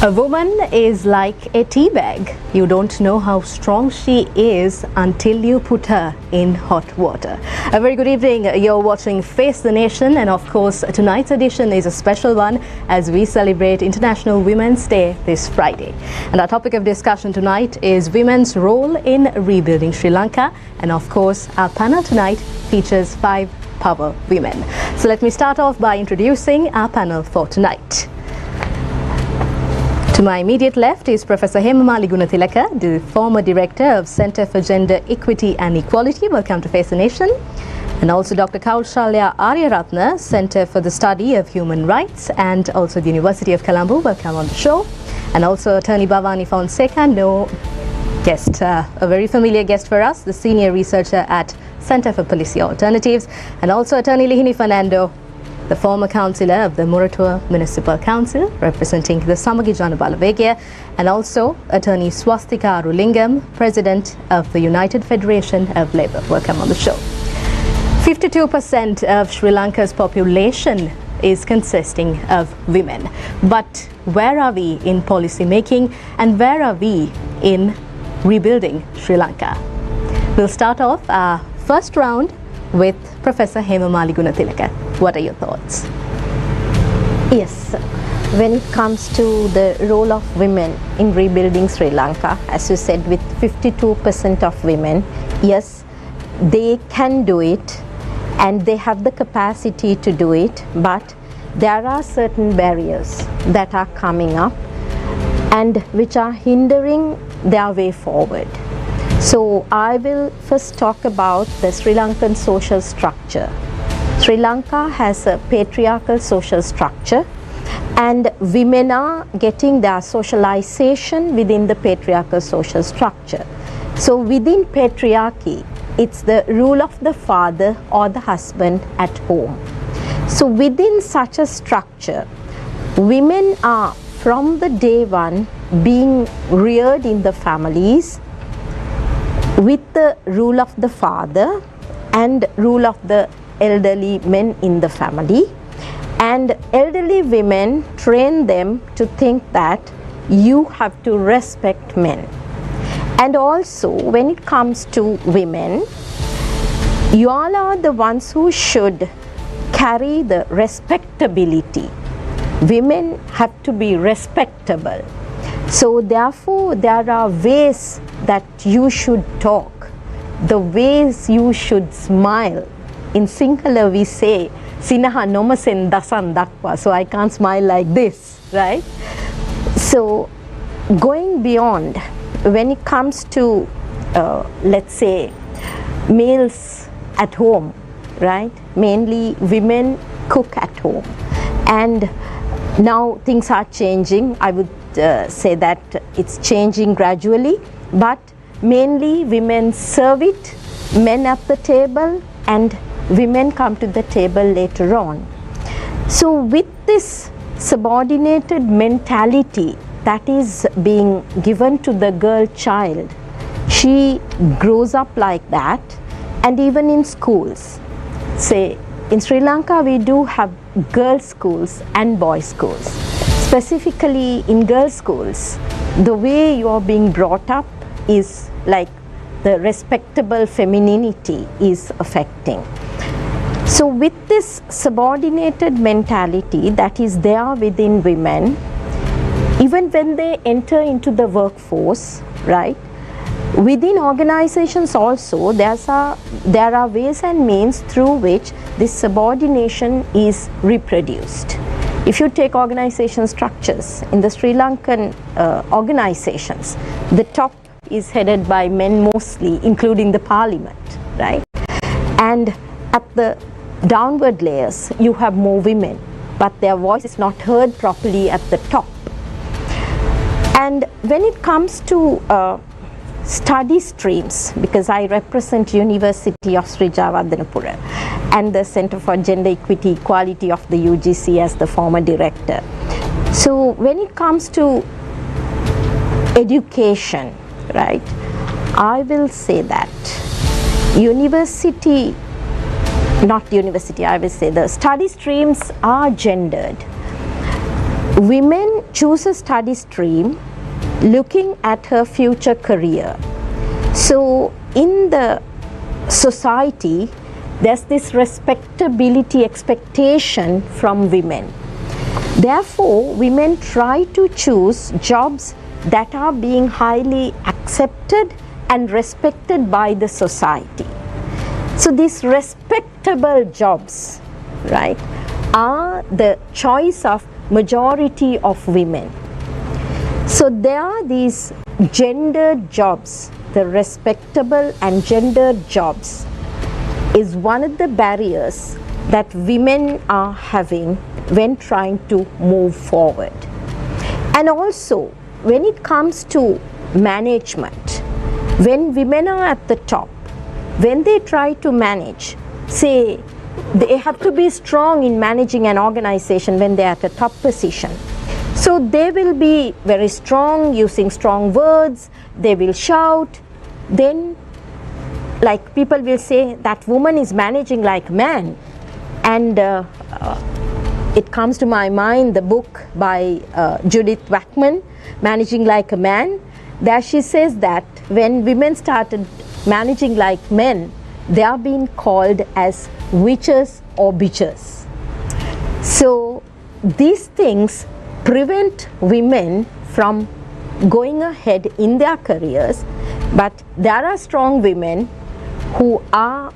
A woman is like a tea bag. You don't know how strong she is until you put her in hot water. A very good evening. You're watching Face the Nation, and of course tonight's edition is a special one as we celebrate International Women's Day this Friday. And our topic of discussion tonight is women's role in rebuilding Sri Lanka, and of course our panel tonight features 5 power women. So let me start off by introducing our panel for tonight. To my immediate left is Professor Hemamali Gunathilaka, the former director of Centre for Gender Equity and Equality. Welcome to Face the Nation. And also Dr. Kaushalya Aryaratna, Centre for the Study of Human Rights, and also the University of Colombo. Welcome on the show. And also Attorney Bhavani Fonseca, no guest, a very familiar guest for us, the senior researcher at Centre for Policy Alternatives, and also Attorney Lihini Fernando, the former councillor of the Muratua Municipal Council, representing the Samagi Janabalawegaya, and also Attorney Swastika Arulingam, President of the United Federation of Labour. Welcome on the show. 52% of Sri Lanka's population is consisting of women. But where are we in policy making, and where are we in rebuilding Sri Lanka? We'll start off our first round with Professor Hemamali Gunathilaka. What are your thoughts? Yes, when it comes to the role of women in rebuilding Sri Lanka, as you said, with 52% of women, yes, they can do it and they have the capacity to do it, but there are certain barriers that are coming up and which are hindering their way forward. So I will first talk about the Sri Lankan social structure. Sri Lanka has a patriarchal social structure, and women are getting their socialization within the patriarchal social structure. So within patriarchy, it's the rule of the father or the husband at home. So within such a structure, women are from the day one being reared in the families with the rule of the father and rule of the elderly men in the family, and elderly women train them to think that you have to respect men. And also when it comes to women, you all are the ones who should carry the respectability. Women have to be respectable. So therefore there are ways that you should talk, the ways you should smile. In Sinhala we say, Sinaha nomasen dasan dakwa, so I can't smile like this, right? So going beyond, when it comes to, let's say, males at home, right? Mainly women cook at home. And now things are changing. I would say that it's changing gradually, but mainly women serve it, men at the table, and women come to the table later on. So with this subordinated mentality that is being given to the girl child, she grows up like that. And even in schools, say in Sri Lanka we do have girls' schools and boys' schools. Specifically in girls' schools, the way you are being brought up is like the respectable femininity is affecting. So with this subordinated mentality that is there within women, even when they enter into the workforce, right, within organizations also there are ways and means through which this subordination is reproduced. If you take organization structures in the Sri Lankan organizations, the top is headed by men mostly, including the parliament, right? And at the downward layers you have more women, but their voice is not heard properly at the top. And when it comes to study streams, because I represent University of Sri Javadanapura and the Centre for Gender Equity Equality of the UGC as the former director. So when it comes to education, right, I will say that I will say the study streams are gendered. women choose a study stream looking at her future career. So in the society, there's this respectability expectation from women. Therefore, women try to choose jobs that are being highly accepted and respected by the society. So these respectable jobs, right, are the choice of majority of women. So there are these gendered jobs. The respectable and gendered jobs is one of the barriers that women are having when trying to move forward. And also, when it comes to management, when women are at the top, when they try to manage, say, they have to be strong in managing an organization when they're at a top position. So they will be very strong, using strong words, they will shout. Then, like, people will say that woman is managing like man. And it comes to my mind the book by Judith Wackman, Managing Like a Man. There she says that when women started managing like men, they are being called as witches or bitches. So these things prevent women from going ahead in their careers, but there are strong women who are,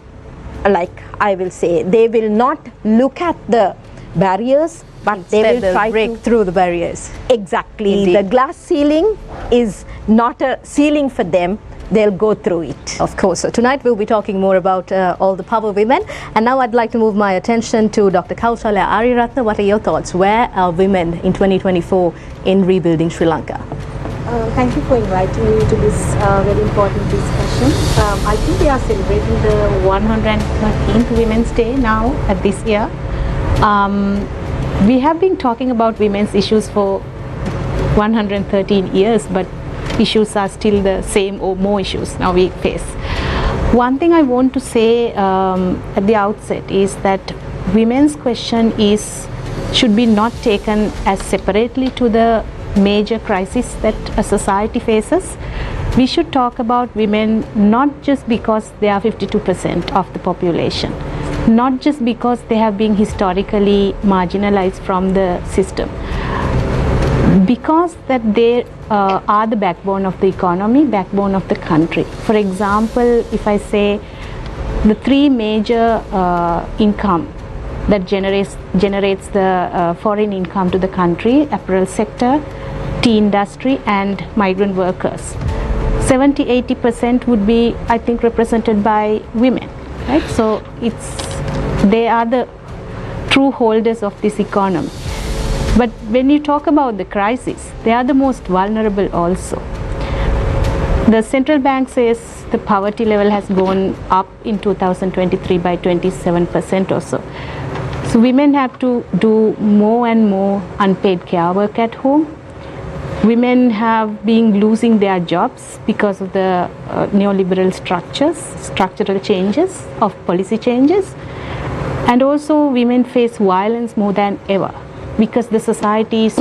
like I will say, they will not look at the barriers, but instead they will try break to through the barriers. Exactly. Indeed. The glass ceiling is not a ceiling for them. They'll go through it. Of course. So tonight we'll be talking more about all the power women. And now I'd like to move my attention to Dr. Kaushalya Ariyaratne. What are your thoughts? Where are women in 2024 in rebuilding Sri Lanka? Thank you for inviting me to this very important discussion. I think we are celebrating the 113th Women's Day now at this year. We have been talking about women's issues for 113 years, but issues are still the same or more issues now we face. One thing I want to say at the outset is that women's question should be not taken as separately to the major crisis that a society faces. We should talk about women not just because they are 52% of the population, not just because they have been historically marginalized from the system, because that they are the backbone of the economy, backbone of the country. For example, if I say the three major income that generates the foreign income to the country: apparel sector, tea industry, and migrant workers. 70-80% would be, I think, represented by women, right? So they are the true holders of this economy. But when you talk about the crisis, they are the most vulnerable also. The central bank says the poverty level has gone up in 2023 by 27% or so. So women have to do more and more unpaid care work at home. Women have been losing their jobs because of the neoliberal structural changes, of policy changes. And also women face violence more than ever because the society is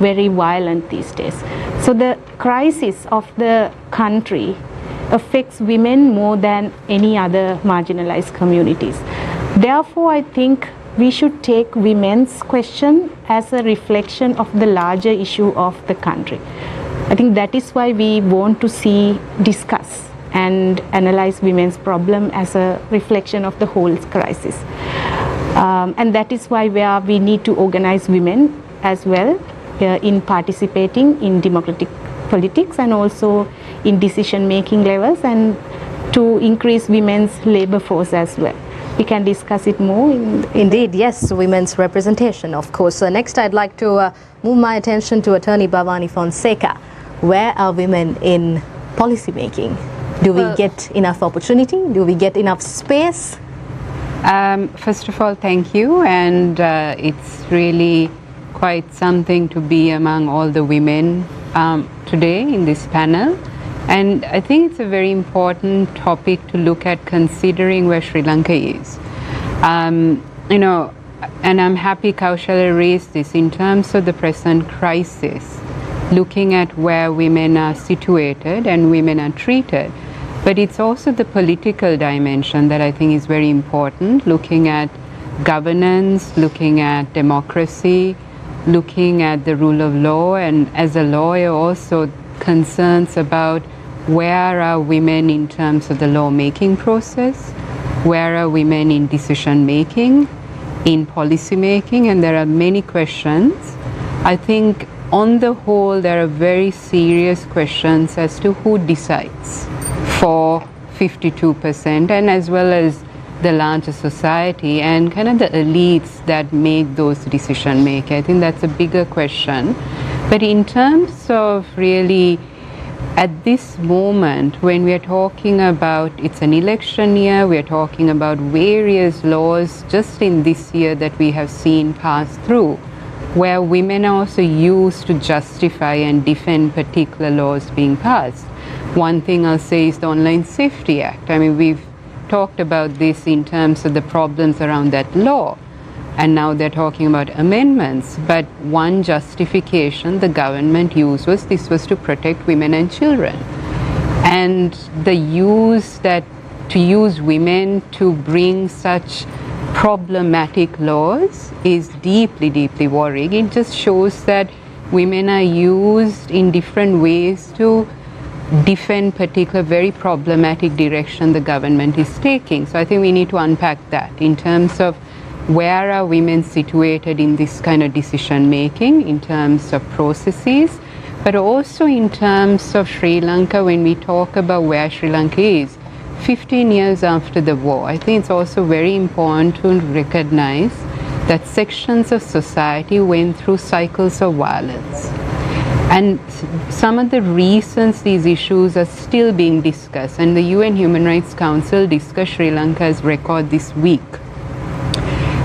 very violent these days. So the crisis of the country affects women more than any other marginalized communities. Therefore, I think we should take women's question as a reflection of the larger issue of the country. I think that is why we want to discuss and analyze women's problem as a reflection of the whole crisis. And that is why we need to organize women as well in participating in democratic politics and also in decision-making levels, and to increase women's labor force as well. We can discuss it more. Indeed, yes, women's representation, of course. Next, I'd like to move my attention to Attorney Bhavani Fonseca. Where are women in policy making? Do we get enough opportunity? Do we get enough space? First of all, thank you, and it's really quite something to be among all the women today in this panel. And I think it's a very important topic to look at, considering where Sri Lanka is. and I'm happy Kaushalya raised this in terms of the present crisis, looking at where women are situated and women are treated. But it's also the political dimension that I think is very important, looking at governance, looking at democracy, looking at the rule of law, and as a lawyer also concerns about where are women in terms of the lawmaking process, where are women in decision making, in policy making, and there are many questions. I think on the whole there are very serious questions as to who decides for 52% and as well as the larger society and kind of the elites that make those decision making. I think that's a bigger question. But in terms of really at this moment when we are talking about, it's an election year, we are talking about various laws just in this year that we have seen pass through, where women are also used to justify and defend particular laws being passed. One thing I'll say is the Online Safety Act. I mean, we've talked about this in terms of the problems around that law, and now they're talking about amendments. But one justification the government used was this was to protect women and children. And the use that to use women to bring such problematic laws is deeply, deeply worrying. It just shows that women are used in different ways to defend particular very problematic direction the government is taking. So I think we need to unpack that in terms of where are women situated in this kind of decision making, in terms of processes, but also in terms of Sri Lanka. When we talk about where Sri Lanka is 15 years after the war, I think it's also very important to recognize that sections of society went through cycles of violence. And some of the reasons these issues are still being discussed, and the UN Human Rights Council discussed Sri Lanka's record this week.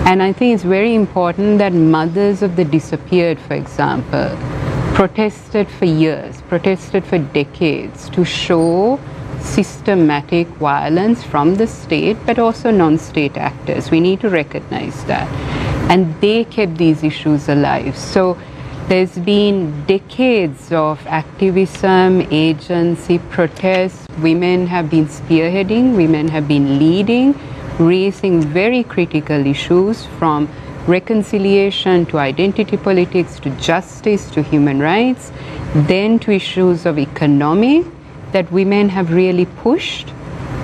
And I think it's very important that mothers of the disappeared, for example, protested for years, protested for decades to show systematic violence from the state, but also non-state actors. We need to recognize that. And they kept these issues alive. So there's been decades of activism, agency, protests. Women have been spearheading, women have been leading, raising very critical issues from reconciliation to identity politics to justice to human rights, then to issues of economy that women have really pushed,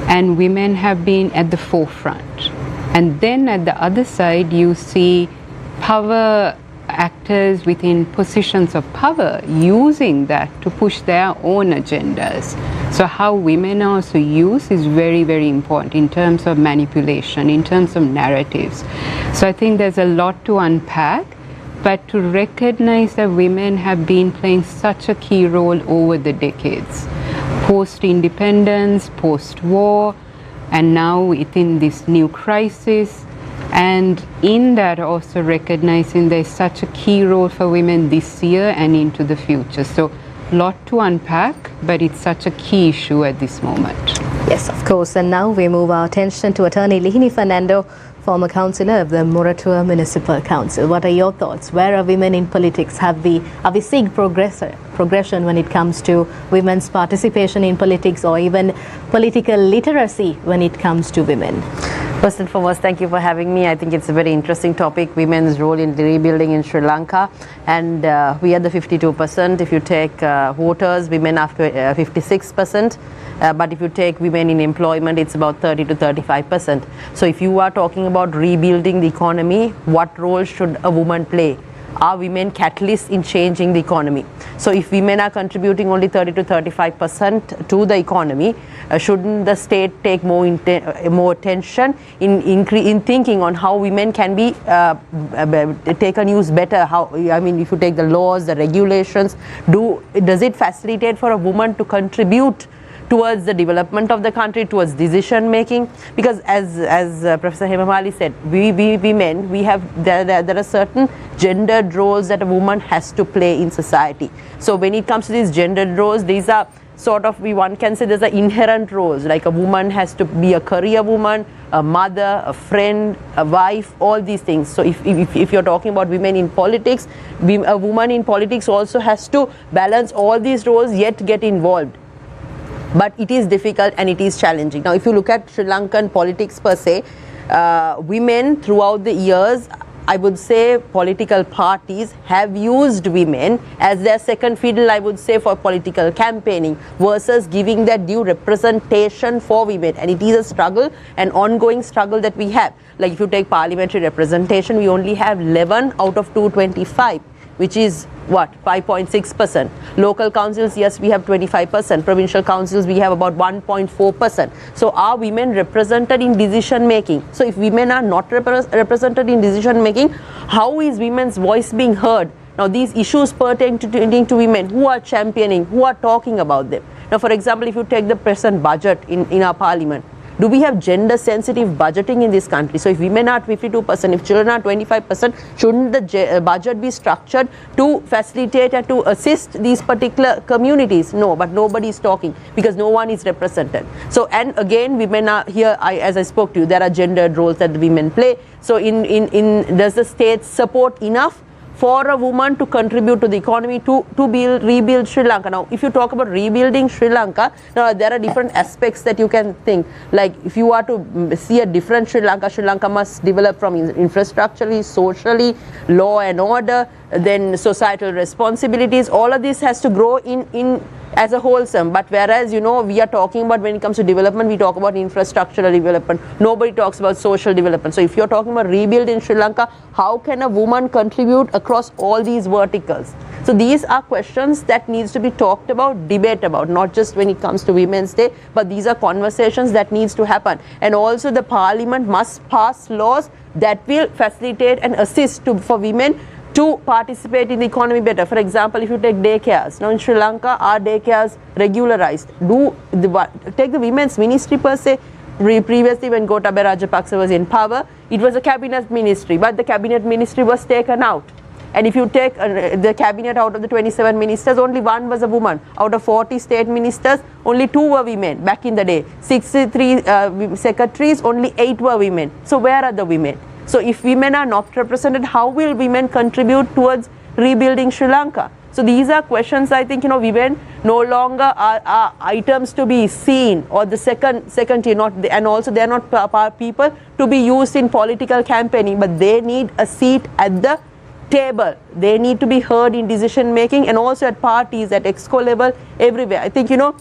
and women have been at the forefront. And then at the other side you see power actors within positions of power using that to push their own agendas. So how women are also used is very, very important in terms of manipulation, in terms of narratives. So I think there's a lot to unpack, but to recognize that women have been playing such a key role over the decades, post-independence, post-war, and now within this new crisis. And in that also recognizing there's such a key role for women this year and into the future. So a lot to unpack, but it's such a key issue at this moment. Yes, of course. And now we move our attention to Attorney Lihini Fernando, former councillor of the Moratuwa Municipal Council. What are your thoughts? Where are women in politics? Are we seeing progression when it comes to women's participation in politics or even political literacy when it comes to women? First and foremost, thank you for having me. I think it's a very interesting topic, women's role in rebuilding in Sri Lanka. And we are the 52%. If you take voters, women are 56%. But if you take women in employment, it's about 30 to 35%. So if you are talking about rebuilding the economy, what role should a woman play? Are women catalysts in changing the economy? So if women are contributing only 30 to 35% to the economy, shouldn't the state take more attention in thinking on how women can be taken use better? How, I mean, if you take the laws, the regulations, does it facilitate for a woman to contribute towards the development of the country, towards decision making? Because as Professor Hemamali said, we women, there are certain gendered roles that a woman has to play in society. So when it comes to these gendered roles, these are sort of, one can say there's an inherent roles, like a woman has to be a career woman, a mother, a friend, a wife, all these things. So if you're talking about women in politics, a woman in politics also has to balance all these roles yet get involved. But it is difficult and it is challenging. Now if you look at Sri Lankan politics per se, women throughout the years, I would say political parties have used women as their second fiddle, I would say, for political campaigning versus giving that due representation for women. And it is a struggle, an ongoing struggle that we have. Like if you take parliamentary representation, we only have 11 out of 225, which is what, 5.6%. Local councils, yes, we have 25%. Provincial councils, we have about 1.4%. So are women represented in decision making? So if women are not represented in decision making, how is women's voice being heard? Now these issues pertaining to women, who are championing, who are talking about them? Now for example, if you take the present budget in our parliament, do we have gender sensitive budgeting in this country? So if women are 52%, if children are 25%, shouldn't the budget be structured to facilitate and to assist these particular communities? No, but nobody is talking because no one is represented. So, and again, women are here, as I spoke to you, there are gendered roles that the women play. So does the state support enough for a woman to contribute to the economy to rebuild Sri Lanka? Now, if you talk about rebuilding Sri Lanka, now there are different aspects that you can think. Like if you are to see a different Sri Lanka must develop from infrastructurally, socially, law and order, then societal responsibilities. All of this has to grow in as a wholesome. But whereas, you know, we are talking about, when it comes to development, we talk about infrastructural development. Nobody talks about social development. So if you're talking about rebuild in Sri Lanka, how can a woman contribute across all these verticals? So these are questions that needs to be talked about, debate about, not just when it comes to Women's Day, but these are conversations that needs to happen. And also the parliament must pass laws that will facilitate and assist for women to participate in the economy better. For example, if you take daycares, now in Sri Lanka, are daycares regularized? Take the women's ministry per se. Previously, when Gotabaya Rajapaksa was in power, it was a cabinet ministry, but the cabinet ministry was taken out. And if you take the cabinet, out of the 27 ministers, only one was a woman. Out of 40 state ministers, only 2 were women back in the day. 63 secretaries, only 8 were women. So where are the women? So if women are not represented, how will women contribute towards rebuilding Sri Lanka? So these are questions, I think, you know, women no longer are items to be seen, or the second tier, and also they are not people to be used in political campaigning, but they need a seat at the table. They need to be heard in decision making, and also at parties, at exco level, everywhere. I think, you know,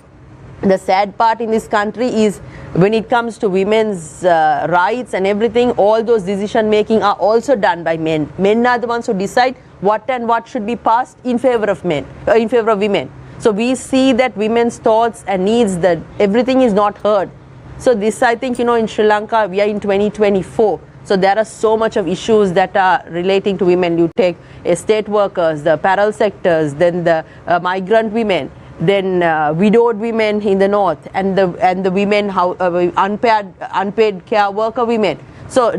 the sad part in this country is when it comes to women's rights and everything, all those decision making are also done by men. Men are the ones who decide what and what should be passed in favor of men, in favor of women. So we see that women's thoughts and needs, that everything is not heard. So this, I think, you know, in Sri Lanka, we are in 2024. So there are so much of issues that are relating to women. You take estate workers, the apparel sectors, then the migrant women, then widowed women in the north, and the women, unpaid care worker women. So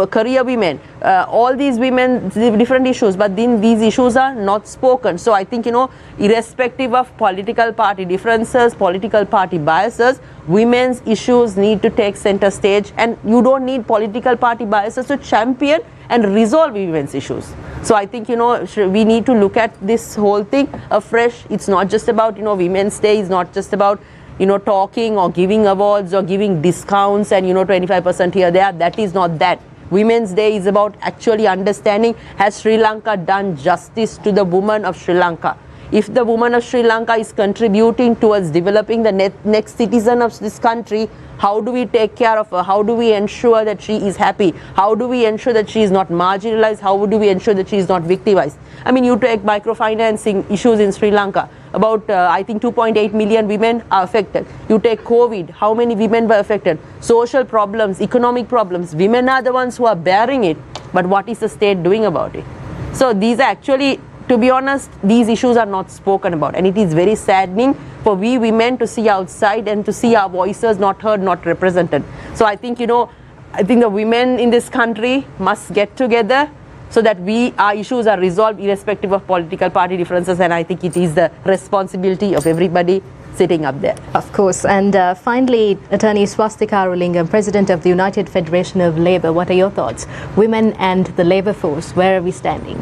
career women, all these women, different issues, but then these issues are not spoken. So I think, you know, irrespective of political party differences, political party biases, women's issues need to take center stage, and you don't need political party biases to champion and resolve women's issues. So I think, you know, we need to look at this whole thing afresh. It's not just about, you know, Women's Day. It's not just about, you know, talking or giving awards or giving discounts and, you know, 25% here, there. That is not that. Women's Day is about actually understanding, has Sri Lanka done justice to the woman of Sri Lanka? If the woman of Sri Lanka is contributing towards developing the next citizen of this country, how do we take care of her? How do we ensure that she is happy? How do we ensure that she is not marginalized? How do we ensure that she is not victimized? I mean, you take microfinancing issues in Sri Lanka. About, I think, 2.8 million women are affected. You take COVID, how many women were affected? Social problems, economic problems. Women are the ones who are bearing it. But what is the state doing about it? So these are actually, to be honest, these issues are not spoken about, and it is very saddening for we women to see outside and to see our voices not heard, not represented. So I think, you know, I think the women in this country must get together so that our issues are resolved irrespective of political party differences, and I think it is the responsibility of everybody sitting up there. Of course. And finally, Attorney Swastika Arulingam, President of the United Federation of Labour, what are your thoughts? Women and the labour force, where are we standing?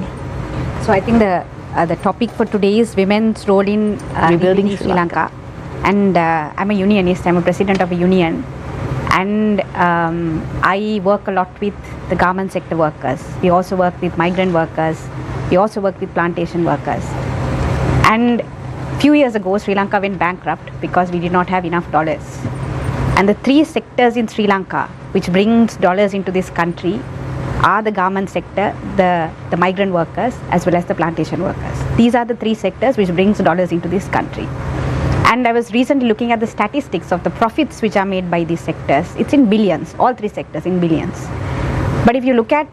So I think the topic for today is women's role in rebuilding Sri Lanka. And I'm a unionist, I'm a president of a union. And I work a lot with the garment sector workers. We also work with migrant workers. We also work with plantation workers. And few years ago, Sri Lanka went bankrupt because we did not have enough dollars. And the three sectors in Sri Lanka which brings dollars into this country are the garment sector, the migrant workers, as well as the plantation workers. These are the three sectors which brings dollars into this country. And I was recently looking at the statistics of the profits which are made by these sectors. It's in billions, all three sectors in billions. But if you look at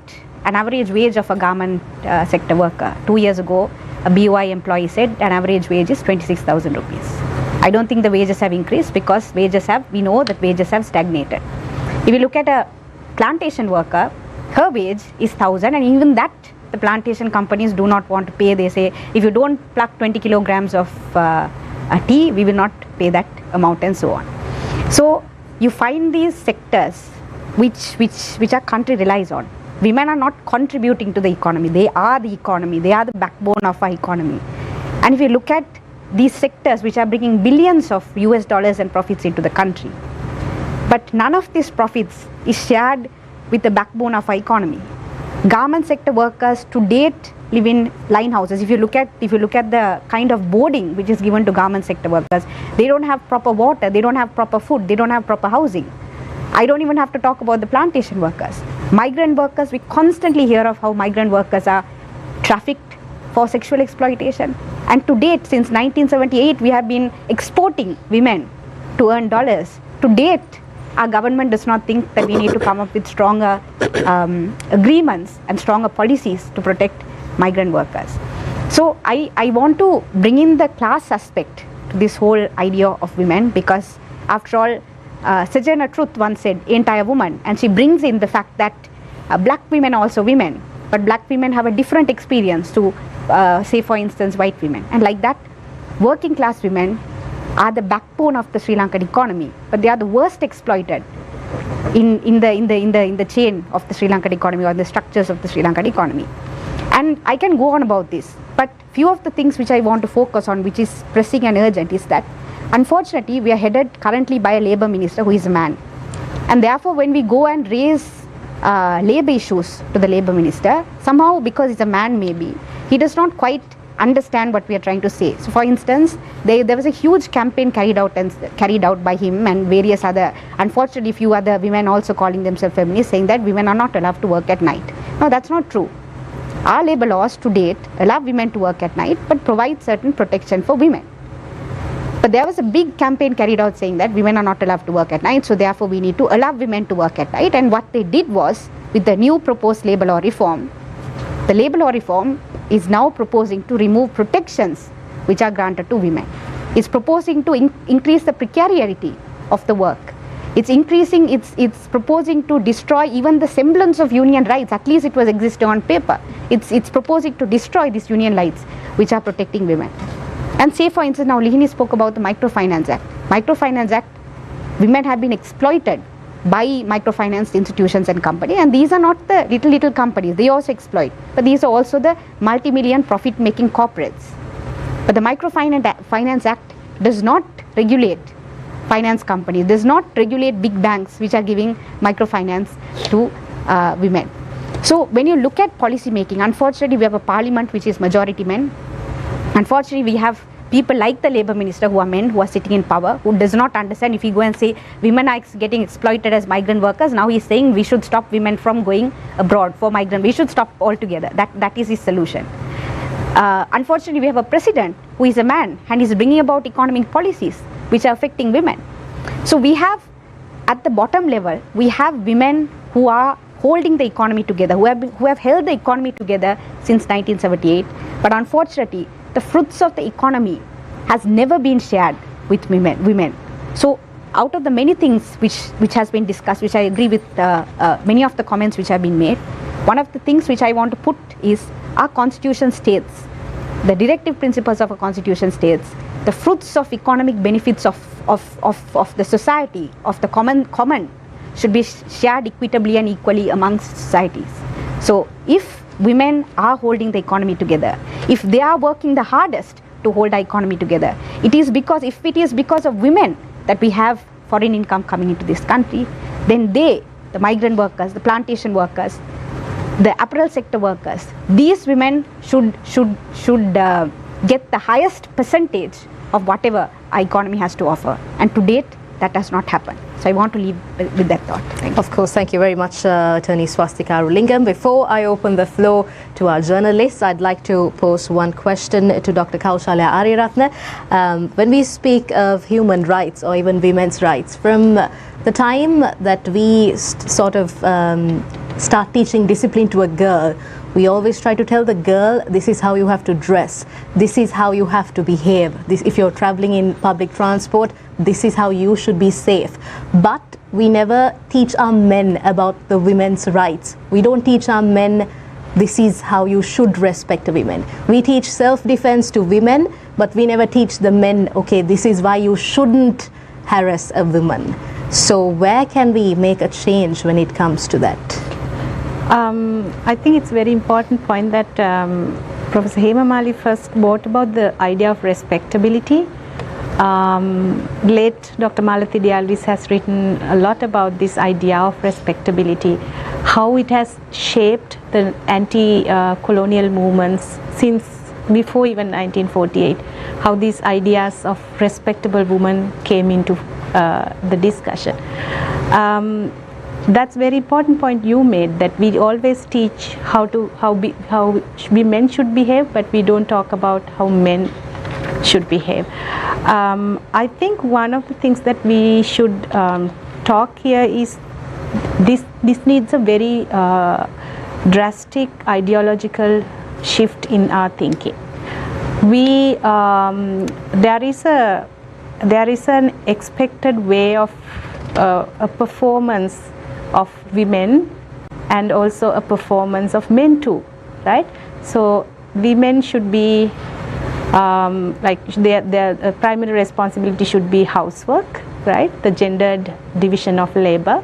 an average wage of a garment sector worker, 2 years ago, a BOI employee said an average wage is 26,000 rupees. I don't think the wages have increased because we know that wages have stagnated. If you look at a plantation worker, her wage is 1,000, and even that the plantation companies do not want to pay. They say, if you don't pluck 20 kilograms of tea, we will not pay that amount, and so on. So you find these sectors which our country relies on. Women are not contributing to the economy. They are the economy. They are the backbone of our economy. And if you look at these sectors which are bringing billions of US dollars and profits into the country, but none of these profits is shared with the backbone of our economy. Garment sector workers to date live in line houses. If you look at the kind of boarding which is given to garment sector workers, they don't have proper water, they don't have proper food, they don't have proper housing. I don't even have to talk about the plantation workers. Migrant workers, we constantly hear of how migrant workers are trafficked for sexual exploitation. And to date, since 1978, we have been exporting women to earn dollars. To date, our government does not think that we need to come up with stronger agreements and stronger policies to protect migrant workers. So I want to bring in the class aspect to this whole idea of women, because after all, Sojourner Truth once said, "Ain't I a woman?" And she brings in the fact that black women are also women, but black women have a different experience to, say for instance, white women. And like that, working class women are the backbone of the Sri Lankan economy, but they are the worst exploited in the chain of the Sri Lankan economy, or the structures of the Sri Lankan economy. And I can go on about this, but few of the things which I want to focus on, which is pressing and urgent, is that unfortunately we are headed currently by a labour minister who is a man, and therefore when we go and raise labour issues to the labour minister, somehow because he's a man maybe, he does not quite understand what we are trying to say. So for instance, there was a huge campaign carried out by him and various other, unfortunately few other women also calling themselves feminists, saying that women are not allowed to work at night. No, that's not true. Our labour laws to date allow women to work at night, but provide certain protection for women. But there was a big campaign carried out saying that women are not allowed to work at night, so therefore we need to allow women to work at night. And what they did was, with the new proposed labour law reform, the labour law reform is now proposing to remove protections which are granted to women. It's proposing to increase the precarity of the work. It's proposing to destroy even the semblance of union rights, at least it was existing on paper. It's proposing to destroy these union rights which are protecting women. And say for instance, now Lihini spoke about the Microfinance Act. Microfinance Act, women have been exploited by microfinance institutions and companies, and these are not the little companies, they also exploit, but these are also the multi-million profit making corporates. But the Microfinance Act does not regulate finance companies, does not regulate big banks which are giving microfinance to women. So when you look at policy making, unfortunately we have a parliament which is majority men. Unfortunately, we have people like the labour minister who are men, who are sitting in power, who does not understand. If you go and say women are getting exploited as migrant workers, now he's saying we should stop women from going abroad for migrant. We should stop altogether. That is his solution. Unfortunately, we have a president who is a man, and he's bringing about economic policies which are affecting women. So we have, at the bottom level, we have women who are holding the economy together, who have held the economy together since 1978. But unfortunately, the fruits of the economy has never been shared with women. So out of the many things which has been discussed, which I agree with many of the comments which have been made, one of the things which I want to put is our constitution states the directive principles of a constitution states the fruits of economic benefits of the society, of the common should be shared equitably and equally amongst societies. So if women are holding the economy together, if they are working the hardest to hold the economy together, if it is because of women that we have foreign income coming into this country, then the migrant workers, the plantation workers, the apparel sector workers, these women should get the highest percentage of whatever our economy has to offer. And to date, that has not happened. So I want to leave with that thought. Thank you. Of course, thank you very much, Attorney Swastika Arulingam. Before I open the floor to our journalists, I'd like to pose one question to Dr. Kaushalya Ariyaratne. When we speak of human rights or even women's rights, from the time that we start teaching discipline to a girl, we always try to tell the girl, this is how you have to dress, this is how you have to behave, if you're traveling in public transport, this is how you should be safe. But we never teach our men about the women's rights. We don't teach our men, this is how you should respect women. We teach self-defense to women, but we never teach the men, okay, this is why you shouldn't harass a woman. So where can we make a change when it comes to that? I think it's a very important point that Professor Hema Mali first brought about the idea of respectability. Late Dr. Malathi Dialvis has written a lot about this idea of respectability, how it has shaped the anti-colonial movements since before even 1948, how these ideas of respectable women came into the discussion. That's a very important point you made, that we always teach how men should behave, but we don't talk about how men should behave. I think one of the things that we should talk here is this needs a very drastic ideological shift in our thinking. There is an expected way of a performance of women and also a performance of men too, right? So women should be their primary responsibility should be housework, right? The gendered division of labor,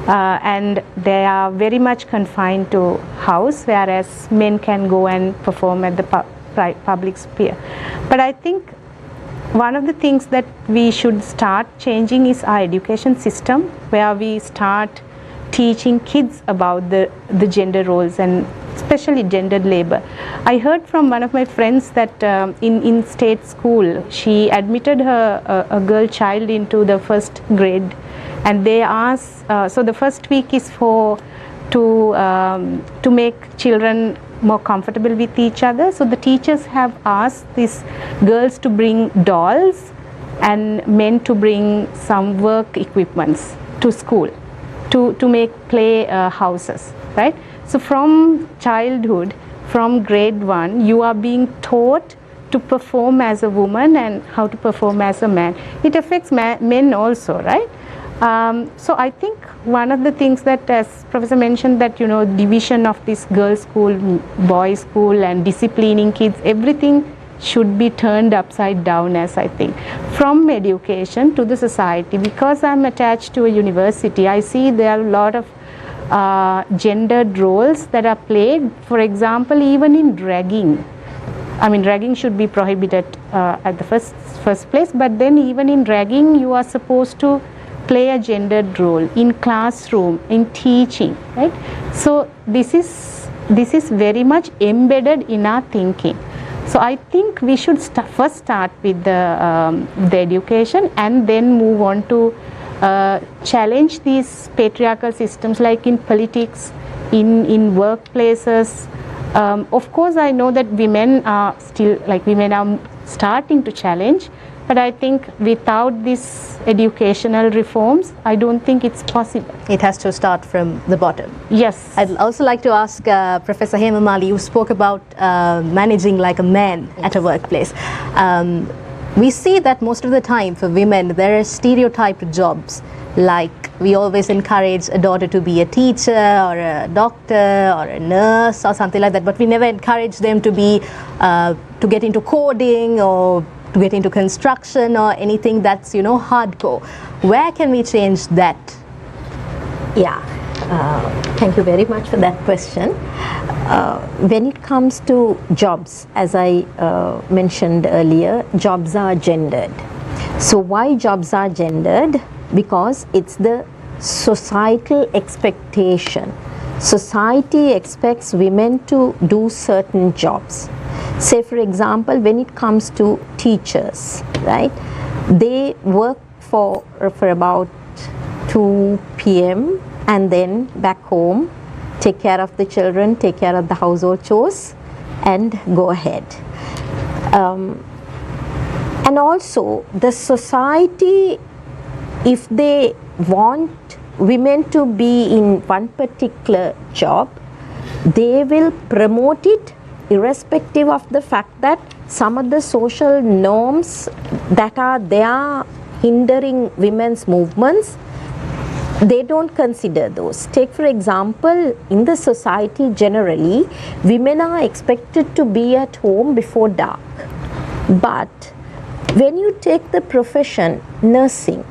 and they are very much confined to house, whereas men can go and perform at the public sphere. But I think one of the things that we should start changing is our education system, where we start teaching kids about the gender roles and especially gendered labor. I heard from one of my friends that in state school, she admitted a girl child into the first grade, and they asked, so the first week is to make children more comfortable with each other. So the teachers have asked these girls to bring dolls and men to bring some work equipments to school to make play houses, right? So from childhood, from grade 1, you are being taught to perform as a woman and how to perform as a man. It affects men also, right? So I think one of the things that, as Professor mentioned, that division of this girls' school, boys' school, and disciplining kids, everything should be turned upside down, as I think, from education to the society. Because I'm attached to a university, I see there are a lot of gendered roles that are played. For example, even in ragging. I mean, ragging should be prohibited at the first place, but then even in ragging, you are supposed to play a gendered role in classroom, in teaching, right? So this is very much embedded in our thinking. So I think we should first start with the education and then move on to challenge these patriarchal systems, like in politics, in workplaces. Of course, I know that women are starting to challenge, but I think without these educational reforms, I don't think it's possible. It has to start from the bottom. Yes. I'd also like to ask Professor Hema Mali, you spoke about managing like a man at a workplace. We see that most of the time for women, there are stereotyped jobs. Like we always encourage a daughter to be a teacher or a doctor or a nurse or something like that, but we never encourage them to be to get into coding or to get into construction or anything that's, you know, hardcore. Where can we change that? Yeah, thank you very much for that question. When it comes to jobs, as I mentioned earlier, jobs are gendered. So why jobs are gendered? Because it's the societal expectation. Society expects women to do certain jobs. Say for example, when it comes to teachers, right? They work for about 2 p.m. and then back home, take care of the children, take care of the household chores and go ahead. And also the society, if they want women to be in one particular job, they will promote it irrespective of the fact that some of the social norms that are there hindering women's movements, they don't consider those. Take for example, in the society generally, women are expected to be at home before dark. But when you take the profession nursing,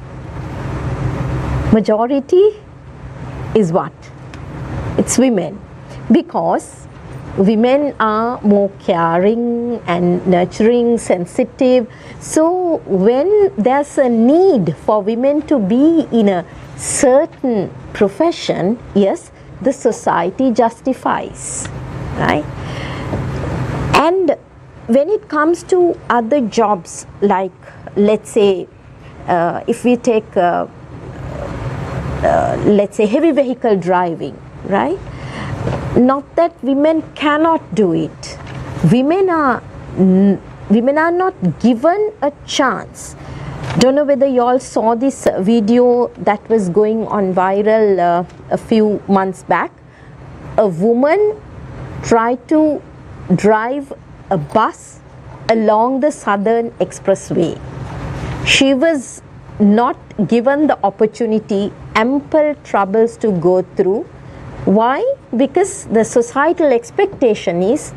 majority is what? It's women, because women are more caring and nurturing, sensitive. So when there's a need for women to be in a certain profession, yes, the society justifies, right? And when it comes to other jobs, like let's say if we take let's say heavy vehicle driving, right? Not that women cannot do it. Women are not given a chance. Don't know whether you all saw this video that was going on viral a few months back. A woman tried to drive a bus along the Southern Expressway. She was not given the opportunity, ample troubles to go through. Why? Because the societal expectation is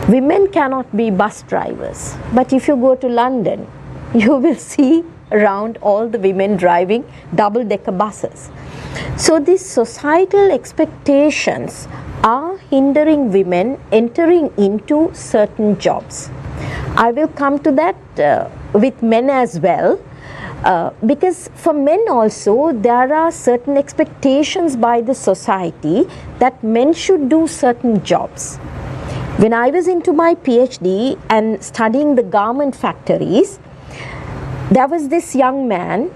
women cannot be bus drivers. But if you go to London, you will see around all the women driving double-decker buses. So these societal expectations are hindering women entering into certain jobs. I will come to that with men as well. Because for men also, there are certain expectations by the society that men should do certain jobs. When I was into my PhD and studying the garment factories, there was this young man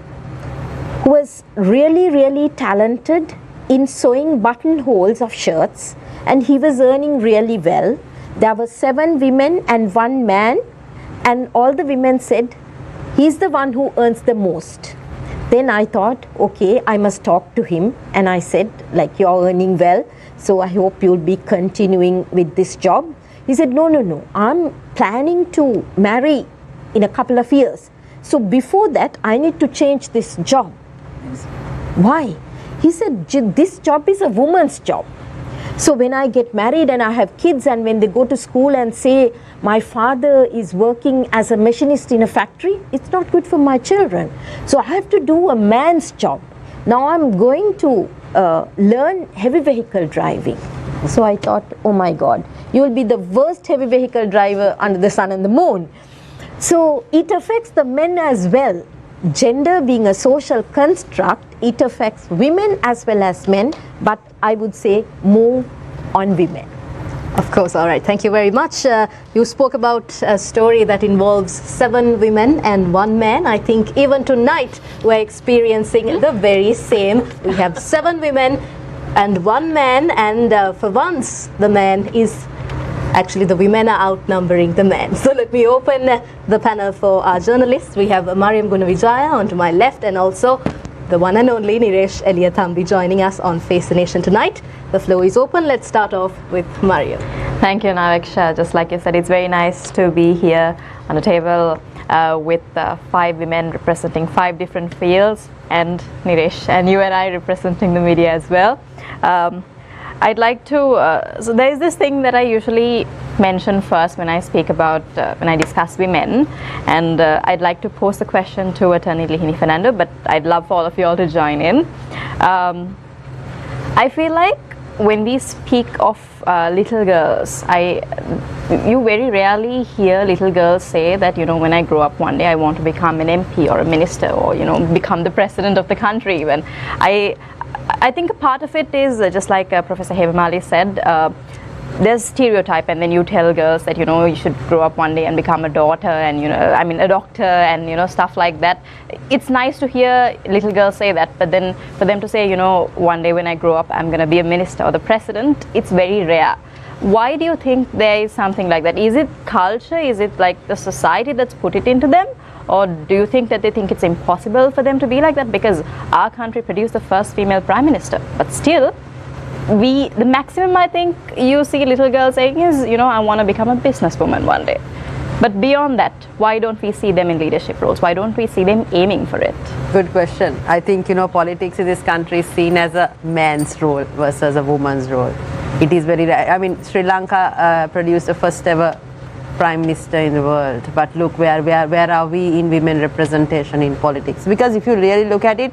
who was really talented in sewing buttonholes of shirts, and he was earning really well. There were 7 women and 1 man, and all the women said, he's the one who earns the most. Then I thought, okay, I must talk to him. And I said, like, you're earning well, so I hope you'll be continuing with this job. He said, no, I'm planning to marry in a couple of years. So before that, I need to change this job. Why? He said, this job is a woman's job. So when I get married and I have kids, and when they go to school and say, my father is working as a machinist in a factory, it's not good for my children. So I have to do a man's job. Now I'm going to learn heavy vehicle driving. So I thought, oh my God, you will be the worst heavy vehicle driver under the sun and the moon. So it affects the men as well. Gender being a social construct, it affects women as well as men, but I would say more on women. Of course, all right. Thank you very much. You spoke about a story that involves 7 women and 1 man. I think even tonight we're experiencing the very same. We have 7 women and 1 man, and for once the man is actually, the women are outnumbering the men. So let me open the panel for our journalists. We have Mariam Gunavijaya on to my left, and also the one and only Niresh Eliathambi joining us on Face the Nation tonight. The floor is open. Let's start off with Mariam. Thank you, Naveksha. Just like you said, it's very nice to be here on the table with 5 women representing 5 different fields, and Niresh and you and I representing the media as well. I'd like to, so there is this thing that I usually mention first when I speak about, when I discuss women, and I'd like to pose the question to Attorney Lihini Fernando, but I'd love for all of you all to join in. I feel like when we speak of little girls, you very rarely hear little girls say that, when I grow up one day I want to become an MP or a minister, or become the president of the country even. I think a part of it is just like Professor Hemamali said, there's stereotype, and then you tell girls that you should grow up one day and become a daughter, and a doctor, and stuff like that. It's nice to hear little girls say that, but then for them to say one day when I grow up I'm going to be a minister or the president, it's very rare. Why do you think there is something like that? Is it culture? Is it like the society that's put it into them? Or do you think that they think it's impossible for them to be like that? Because our country produced the first female prime minister, but still, the maximum I think you see little girls saying is, I want to become a businesswoman one day. But beyond that, why don't we see them in leadership roles? Why don't we see them aiming for it? Good question. I think, politics in this country is seen as a man's role versus a woman's role. It is very, Sri Lanka produced the first ever prime minister in the world, but look where are we in women representation in politics? Because if you really look at it,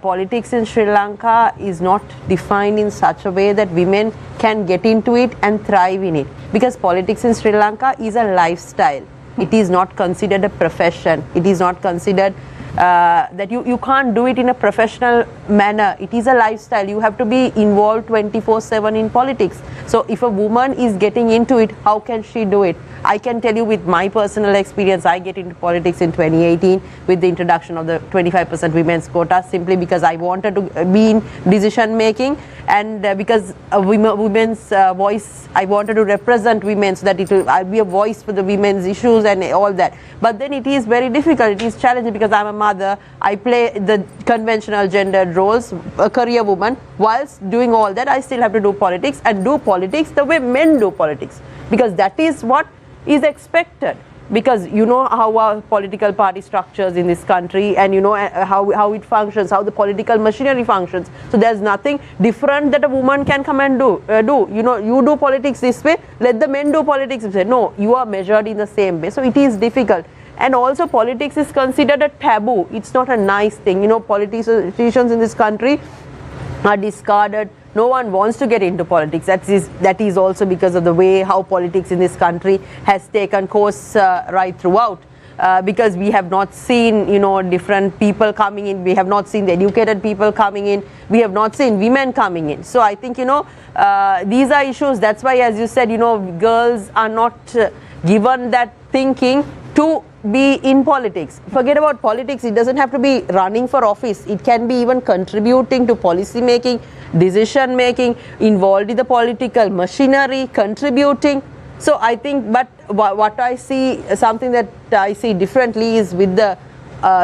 politics in Sri Lanka is not defined in such a way that women can get into it and thrive in it, because politics in Sri Lanka is a lifestyle. It is not considered a profession. It is not considered that you can't do it in a professional manner. It is a lifestyle. You have to be involved 24/7 in politics. So if a woman is getting into it, how can she do it? I can tell you with my personal experience, I get into politics in 2018 with the introduction of the 25% women's quota, simply because I wanted to be in decision making, and because women's voice, I wanted to represent women so that I'll be a voice for the women's issues and all that. But then it is very difficult, it is challenging, because I'm a mother, I play the conventional gendered roles, a career woman. Whilst doing all that, I still have to do politics, and do politics the way men do politics, because that is what is expected. Because how our political party structures in this country, and how it functions, how the political machinery functions. So there's nothing different that a woman can come and do. You do politics this way, let the men do politics this way. No, you are measured in the same way. So it is difficult. And also politics is considered a taboo. It's not a nice thing. Politicians in this country are discarded. No one wants to get into politics. That is also because of the way how politics in this country has taken course right throughout. Because we have not seen, different people coming in. We have not seen the educated people coming in. We have not seen women coming in. So I think, these are issues. That's why, as you said, girls are not given that thinking to be in politics. Forget about politics. It doesn't have to be running for office. It can be even contributing to policy making, decision making, involved in the political machinery, contributing. So I think, but what I see, something that I see differently is with the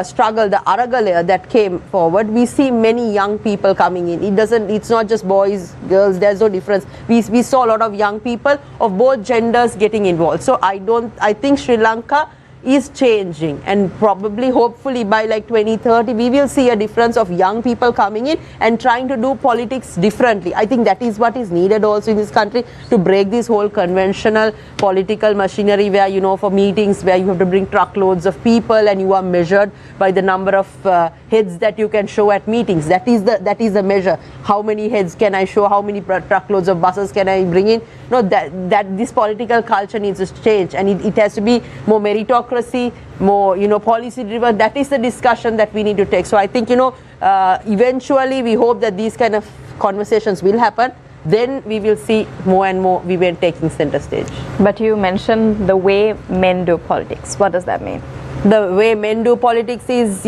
struggle, the Aragala that came forward, we see many young people coming in. It's not just boys, girls, there's no difference. We saw a lot of young people of both genders getting involved. So I think Sri Lanka is changing, and probably, hopefully by like 2030 we will see a difference of young people coming in and trying to do politics differently. I think that is what is needed also in this country, to break this whole conventional political machinery where for meetings where you have to bring truckloads of people and you are measured by the number of heads that you can show at meetings. That is the measure. How many heads can I show? How many truckloads of buses can I bring in? No, that this political culture needs to change, and it has to be more meritocracy, more policy driven. That is the discussion that we need to take. So I think eventually we hope that these kind of conversations will happen. Then we will see more and more women taking center stage. But you mentioned the way men do politics. What does that mean? The way men do politics is,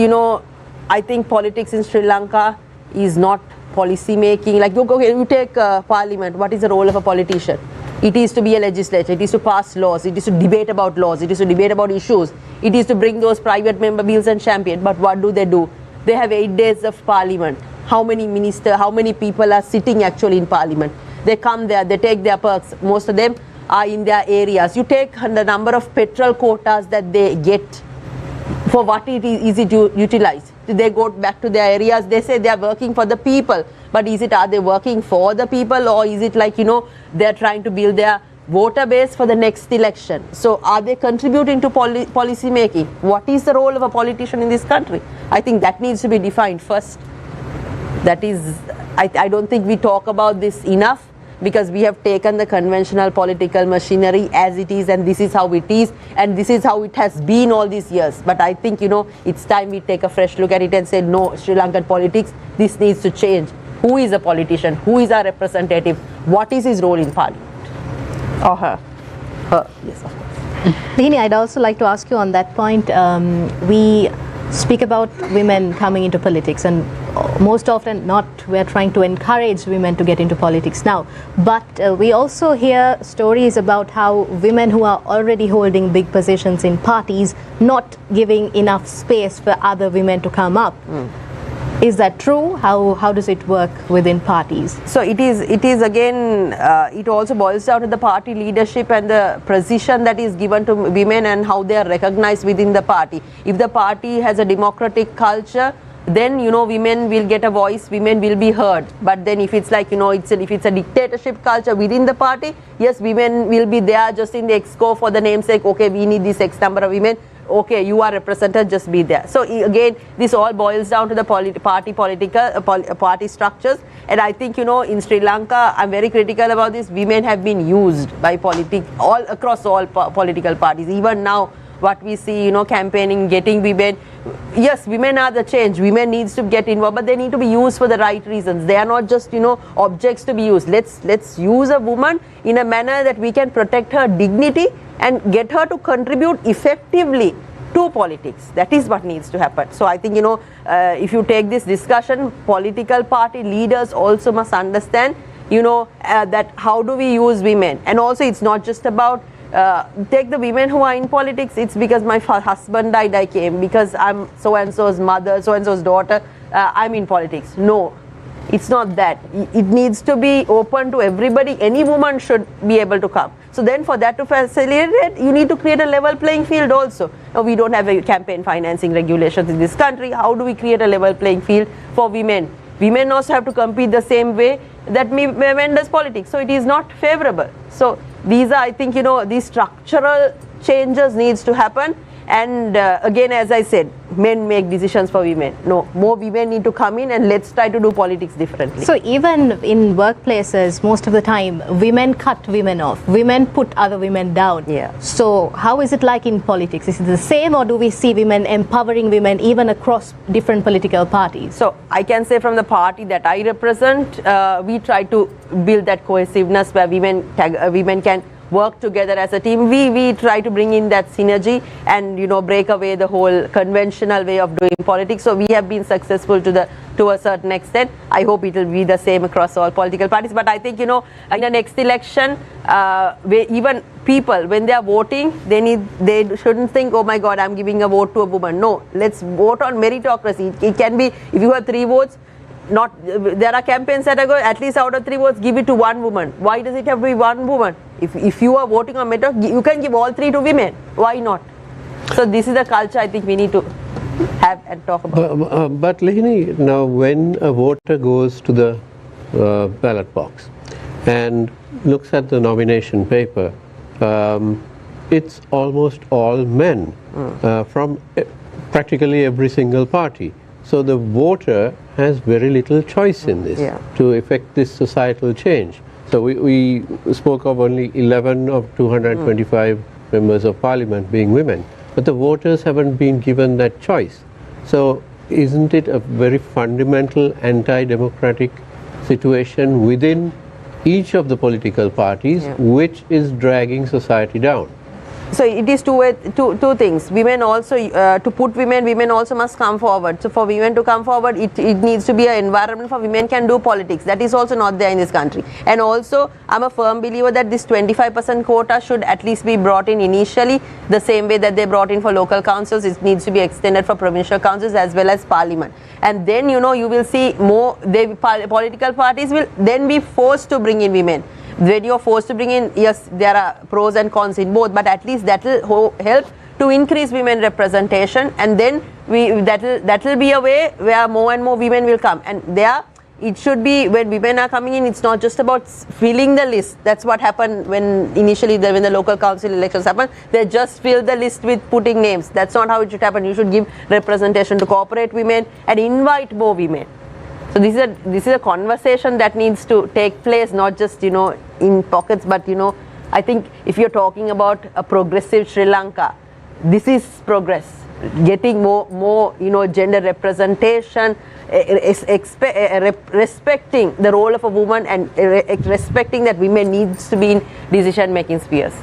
I think politics in Sri Lanka is not policy making. Like, okay, you take parliament. What is the role of a politician? It is to be a legislature. It is to pass laws. It is to debate about laws. It is to debate about issues. It is to bring those private member bills and champion. But what do? They have 8 days of parliament. How many ministers, how many people are sitting actually in parliament? They come there, they take their perks. Most of them are in their areas. You take the number of petrol quotas that they get for what is it utilized? Do they go back to their areas? They say they are working for the people, but are they working for the people, or is it like, they are trying to build their voter base for the next election? So are they contributing to policy making? What is the role of a politician in this country? I think that needs to be defined first. That is, I don't think we talk about this enough, because we have taken the conventional political machinery as it is, and this is how it is, and this is how it has been all these years. But I think, it's time we take a fresh look at it and say, no, Sri Lankan politics, this needs to change. Who is a politician? Who is our representative? What is his role in parliament? Or her? Her, yes, of course. Lini, I'd also like to ask you on that point. We speak about women coming into politics, and most often not, we're trying to encourage women to get into politics now. But we also hear stories about how women who are already holding big positions in parties not giving enough space for other women to come up. Is that true? How does it work within parties? So it is again, it also boils down to the party leadership and the position that is given to women and how they are recognized within the party. If the party has a democratic culture, then women will get a voice, women will be heard. But then if it's like if it's a dictatorship culture within the party, yes, women will be there just in the exco for the namesake. Okay, we need this X number of women. Okay, you are represented, just be there. So again, this all boils down to the party structures. And I think in Sri Lanka, I'm very critical about this. Women have been used by all across all political parties. Even now, what we see, campaigning, getting women. Yes, women are the change. Women needs to get involved, but they need to be used for the right reasons. They are not just objects to be used. Let's use a woman in a manner that we can protect her dignity and get her to contribute effectively to politics. That is what needs to happen. So I think if you take this discussion, political party leaders also must understand that how do we use women. And also it's not just about take the women who are in politics, it's because my husband died, I came, because I'm so-and-so's mother, so-and-so's daughter, I'm in politics. No, it's not that. It needs to be open to everybody. Any woman should be able to come. So then for that to facilitate, you need to create a level playing field also. Now, we don't have a campaign financing regulations in this country. How do we create a level playing field for women? Women also have to compete the same way that men does politics. So it is not favorable. So these are, I think, these structural changes needs to happen. And again, as I said, men make decisions for women. No, more women need to come in, and let's try to do politics differently. So even in workplaces, most of the time, women cut women off. Women put other women down. Yeah. So how is it like in politics? Is it the same, or do we see women empowering women even across different political parties? So I can say from the party that I represent, we try to build that cohesiveness where women can work together as a team. We try to bring in that synergy and break away the whole conventional way of doing politics. So we have been successful to a certain extent. I hope it will be the same across all political parties. But I think in the next election, even people, when they are voting, they shouldn't think, oh my God, I'm giving a vote to a woman. No, let's vote on meritocracy. It can be, if you have 3 votes, there are campaigns that are going, at least out of 3 votes, give it to 1 woman. Why does it have to be 1 woman? If you are voting on merit, you can give all 3 to women. Why not? So this is the culture I think we need to have and talk about. But Lehini, now when a voter goes to the ballot box and looks at the nomination paper, it's almost all men from practically every single party. So the voter has very little choice in this to effect this societal change. So we spoke of only 11 of 225 members of parliament being women, but the voters haven't been given that choice. So isn't it a very fundamental anti-democratic situation within each of the political parties which is dragging society down? So it is two things. Women also, to put women also must come forward. So for women to come forward, it needs to be an environment for women can do politics. That is also not there in this country. And also, I'm a firm believer that this 25% quota should at least be brought in initially, the same way that they brought in for local councils. It needs to be extended for provincial councils as well as parliament. And then, you will see more, political parties will then be forced to bring in women. When you're forced to bring in, yes, there are pros and cons in both, but at least that will help to increase women representation, and then that will be a way where more and more women will come. And there it should be, when women are coming in, it's not just about filling the list. That's what happened when initially when the local council elections happened. They just filled the list with putting names. That's not how it should happen. You should give representation to corporate women and invite more women. So this is a conversation that needs to take place, not just in pockets, but I think if you're talking about a progressive Sri Lanka, this is progress. Getting more gender representation, respecting the role of a woman, and respecting that women needs to be in decision-making spheres.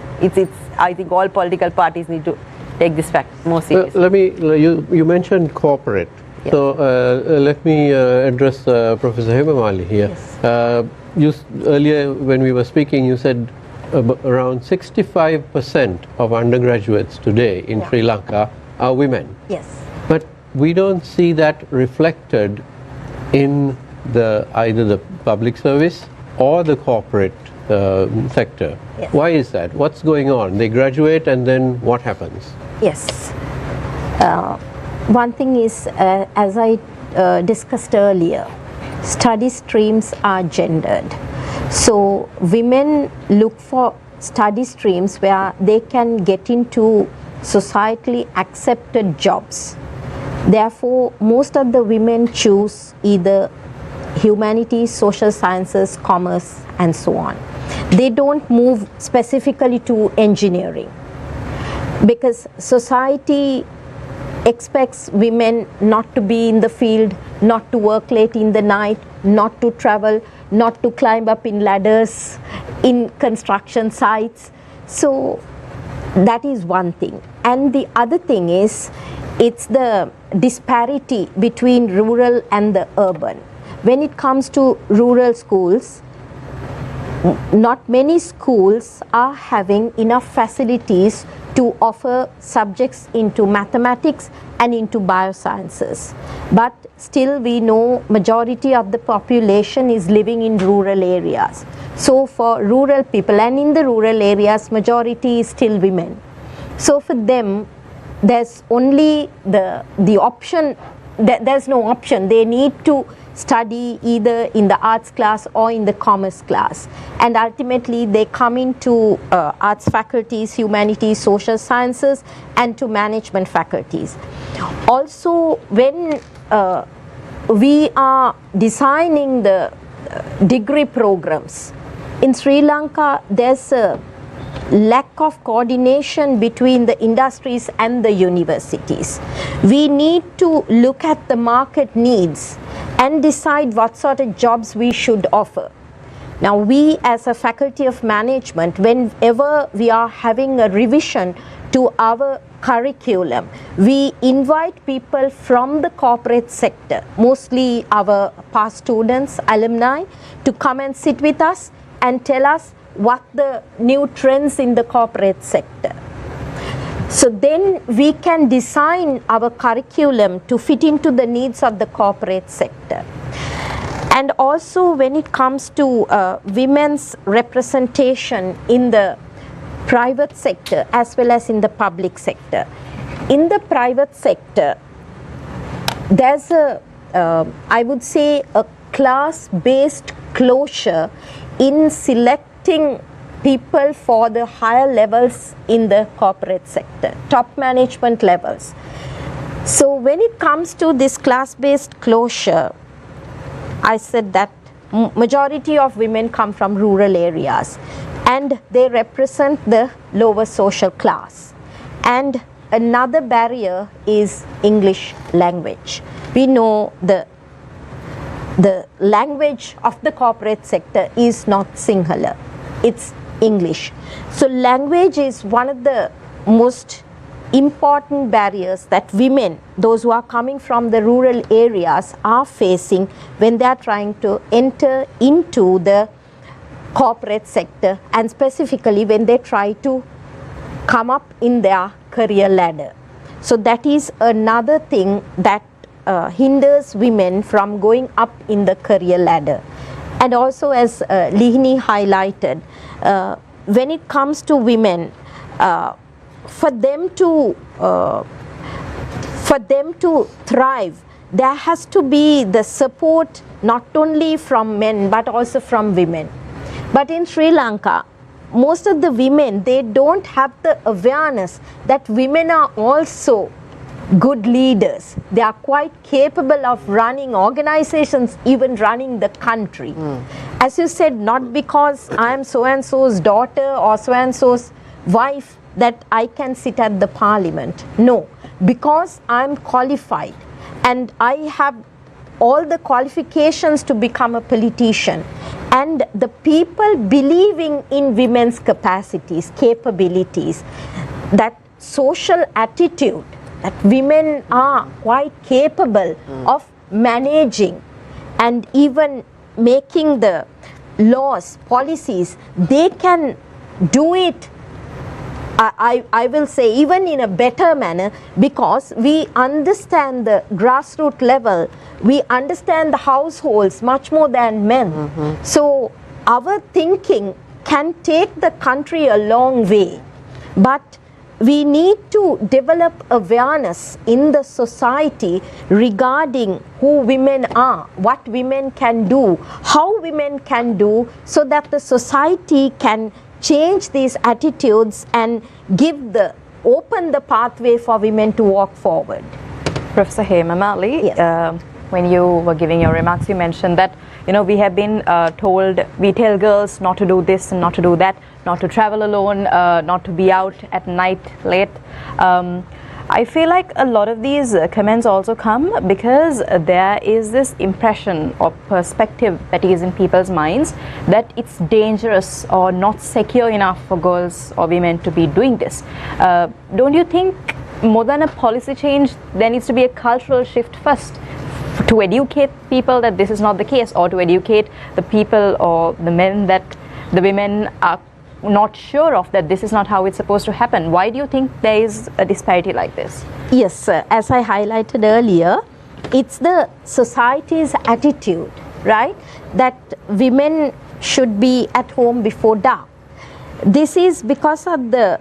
I think all political parties need to take this fact more seriously. You mentioned corporate. Yes. So let me address Professor Hemamali here. Yes. Earlier when we were speaking, you said around 65% of undergraduates today in Sri Lanka are women. Yes. But we don't see that reflected in either the public service or the corporate sector. Yes. Why is that? What's going on? They graduate and then what happens? Yes. One thing is, as I discussed earlier, study streams are gendered. So women look for study streams where they can get into societally accepted jobs. Therefore, most of the women choose either humanities, social sciences, commerce, and so on. They don't move specifically to engineering because society expects women not to be in the field, not to work late in the night, not to travel, not to climb up in ladders in construction sites. So that is one thing. And the other thing is, it's the disparity between rural and the urban. When it comes to rural schools, not many schools are having enough facilities to offer subjects into mathematics and into biosciences. But still we know majority of the population is living in rural areas. So for rural people, and in the rural areas, majority is still women. So for them, there's only the option, there's no option. They need to study either in the arts class or in the commerce class, and ultimately they come into arts faculties, humanities, social sciences, and to management faculties. Also, when we are designing the degree programs in Sri Lanka, there's a lack of coordination between the industries and the universities. We need to look at the market needs and decide what sort of jobs we should offer. Now, we as a faculty of management, whenever we are having a revision to our curriculum, we invite people from the corporate sector, mostly our past students, alumni, to come and sit with us and tell us what the new trends in the corporate sector. So then we can design our curriculum to fit into the needs of the corporate sector. And also when it comes to women's representation in the private sector as well as in the public sector. In the private sector, there's I would say a class-based closure in selecting people for the higher levels in the corporate sector, top management levels. So when it comes to this class-based closure, I said that majority of women come from rural areas and they represent the lower social class. And another barrier is English language. We know the language of the corporate sector is not Sinhala, it's English. So language is one of the most important barriers that women, those who are coming from the rural areas, are facing when they are trying to enter into the corporate sector, and specifically when they try to come up in their career ladder. So that is another thing that hinders women from going up in the career ladder. And also, as Lihini highlighted, when it comes to women, for them to thrive, there has to be the support not only from men but also from women. But in Sri Lanka, most of the women, they don't have the awareness that women are also good leaders. They are quite capable of running organizations, even running the country. As you said, not because I am so and so's daughter or so and so's wife that I can sit at the parliament. No, because I am qualified and I have all the qualifications to become a politician. And the people believing in women's capacities, capabilities, that social attitude, that women are quite capable of managing and even making the laws, policies, they can do it, I will say, even in a better manner, because we understand the grassroots level, we understand the households much more than men. So our thinking can take the country a long way, but we need to develop awareness in the society regarding who women are, what women can do, how women can do, so that the society can change these attitudes and open the pathway for women to walk forward. Professor Hemamali, Yes. When you were giving your remarks, you mentioned that we have been told, we tell girls not to do this and not to do that, not to travel alone, not to be out at night late. I feel like a lot of these comments also come because there is this impression or perspective that is in people's minds that it's dangerous or not secure enough for girls or women to be doing this. Don't you think more than a policy change, there needs to be a cultural shift first to educate people that this is not the case, or to educate the people or the men that the women are not sure of, that this is not how it's supposed to happen? Why do you think there is a disparity like this? Yes, as I highlighted earlier, it's the society's attitude, right, that women should be at home before dark. This is because of the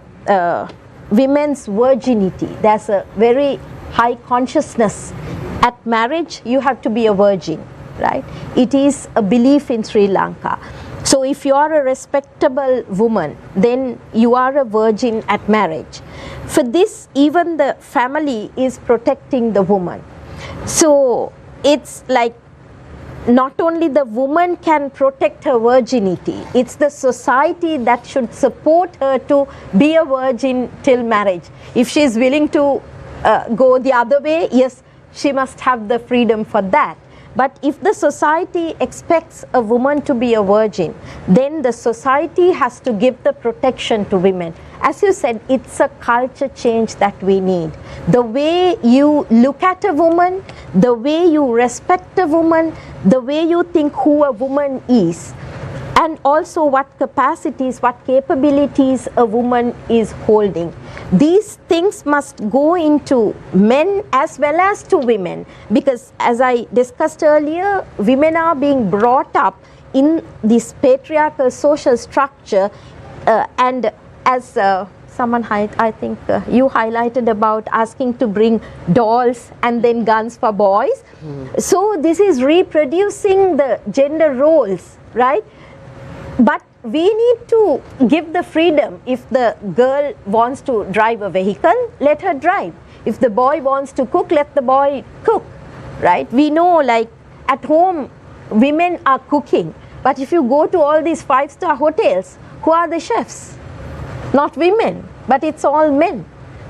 women's virginity. There's a very high consciousness. At marriage, you have to be a virgin, right? It is a belief in Sri Lanka. So if you are a respectable woman, then you are a virgin at marriage. For this, even the family is protecting the woman. So it's like not only the woman can protect her virginity, it's the society that should support her to be a virgin till marriage. If she is willing to go the other way, yes, she must have the freedom for that. But if the society expects a woman to be a virgin, then the society has to give the protection to women. As you said, it's a culture change that we need. The way you look at a woman, the way you respect a woman, the way you think who a woman is, and also what capacities, what capabilities a woman is holding. These things must go into men as well as to women, because as I discussed earlier, women are being brought up in this patriarchal social structure, and as someone, I think you highlighted about asking to bring dolls and then guns for boys. So this is reproducing the gender roles, right? But we need to give the freedom. If the girl wants to drive a vehicle, let her drive. If the boy wants to cook, let the boy cook, right? We know, like at home, women are cooking. But if you go to all these 5-star hotels, who are the chefs? Not women, but it's all men.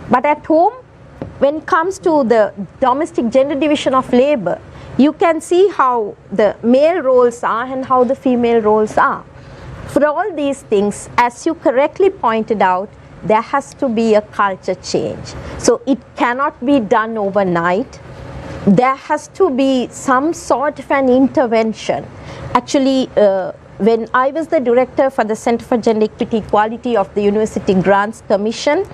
But at home, when it comes to the domestic gender division of labor, you can see how the male roles are and how the female roles are. For all these things, as you correctly pointed out, there has to be a culture change. So it cannot be done overnight. There has to be some sort of an intervention. Actually, when I was the director for the Center for Gender Equity Equality of the University Grants Commission,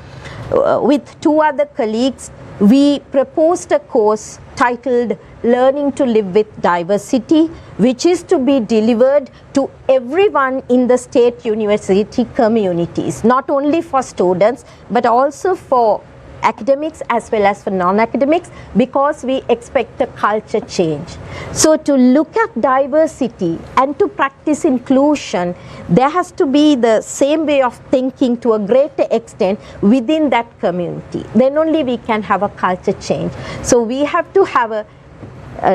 with 2 other colleagues, we proposed a course titled learning to live with diversity, which is to be delivered to everyone in the state university communities, not only for students but also for academics as well as for non-academics, because we expect a culture change. So to look at diversity and to practice inclusion, there has to be the same way of thinking to a greater extent within that community. Then only we can have a culture change. So we have to have a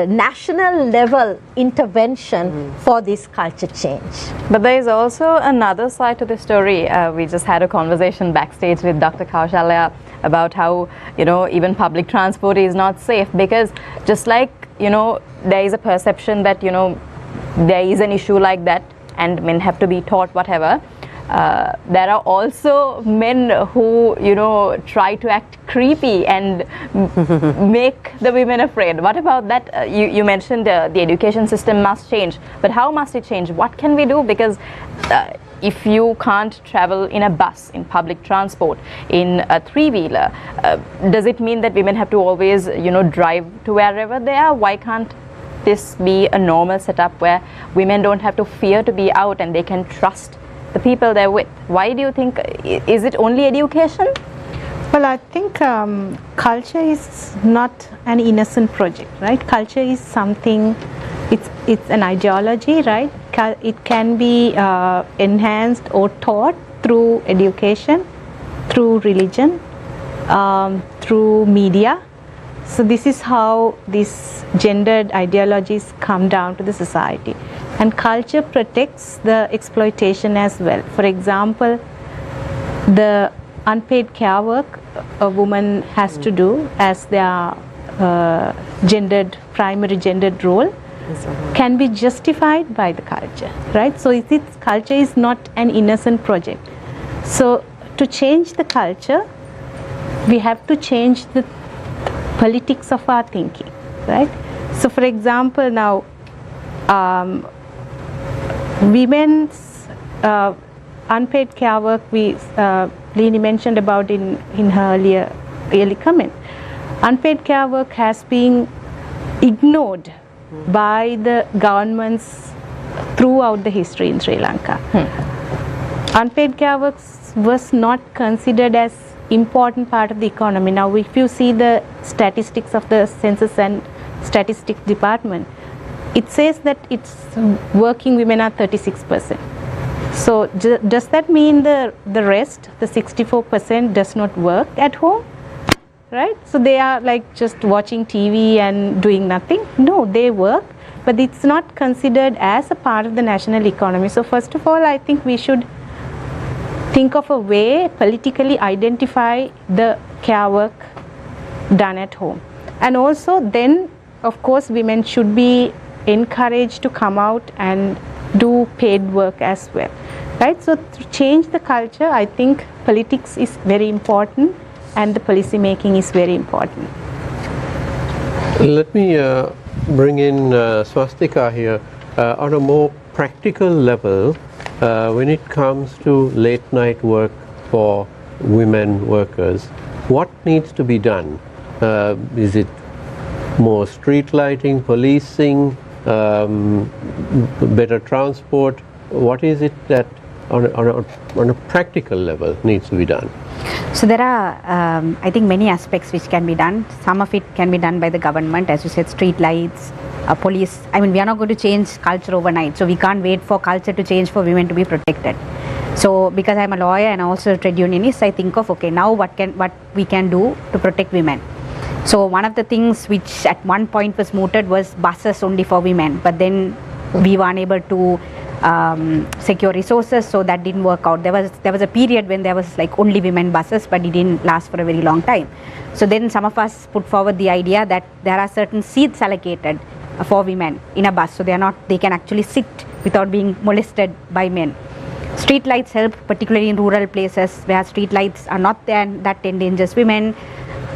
national level intervention for this culture change. But there is also another side to the story. We just had a conversation backstage with Dr. Kaushalya about how, you know, even public transport is not safe, because just like, you know, there is a perception that, you know, there is an issue like that and men have to be taught whatever. There are also men who, you know, try to act creepy and make the women afraid. What about that? You mentioned the education system must change, but how must it change? What can we do? Because if you can't travel in a bus, in public transport, in a three-wheeler, does it mean that women have to always, you know, drive to wherever they are? Why can't this be a normal setup where women don't have to fear to be out and they can trust the people they're with? Why do you think, is it only education? Well, I think culture is not an innocent project, right? Culture is something, it's an ideology, right? It can be enhanced or taught through education, through religion, through media. So this is how these gendered ideologies come down to the society. And culture protects the exploitation as well. For example, the unpaid care work a woman has to do as their primary gendered role can be justified by the culture, right? So culture is not an innocent project. So to change the culture, we have to change the politics of our thinking, right? So for example, now women's unpaid care work, Leni mentioned about in her early comment. Unpaid care work has been ignored by the governments throughout the history in Sri Lanka. Unpaid care work was not considered as important part of the economy. Now if you see the statistics of the Census and Statistics Department, it says that it's working women are 36%. So does that mean the rest, the 64%, does not work at home? Right? So they are like just watching TV and doing nothing? No, they work, but it's not considered as a part of the national economy. So first of all, I think we should think of a way, politically identify the care work done at home. And also then, of course, women should be encouraged to come out and do paid work as well, right? So to change the culture, I think politics is very important and the policy making is very important. Let me bring in Swastika here. On a more practical level, when it comes to late night work for women workers, what needs to be done? Is it more street lighting, policing, better transport? What is it that on a practical level needs to be done? So there are, I think, many aspects which can be done. Some of it can be done by the government, as you said, street lights, police. I mean, we are not going to change culture overnight, so we can't wait for culture to change for women to be protected. So because I'm a lawyer and also a trade unionist, I think of, okay, now what we can do to protect women. So one of the things which at one point was mooted was buses only for women, but then we were unable to secure resources, so that didn't work out. There was a period when there was like only women buses, but it didn't last for a very long time. So then some of us put forward the idea that there are certain seats allocated for women in a bus, so they can actually sit without being molested by men. Street lights help, particularly in rural places where street lights are not there and that endangers women.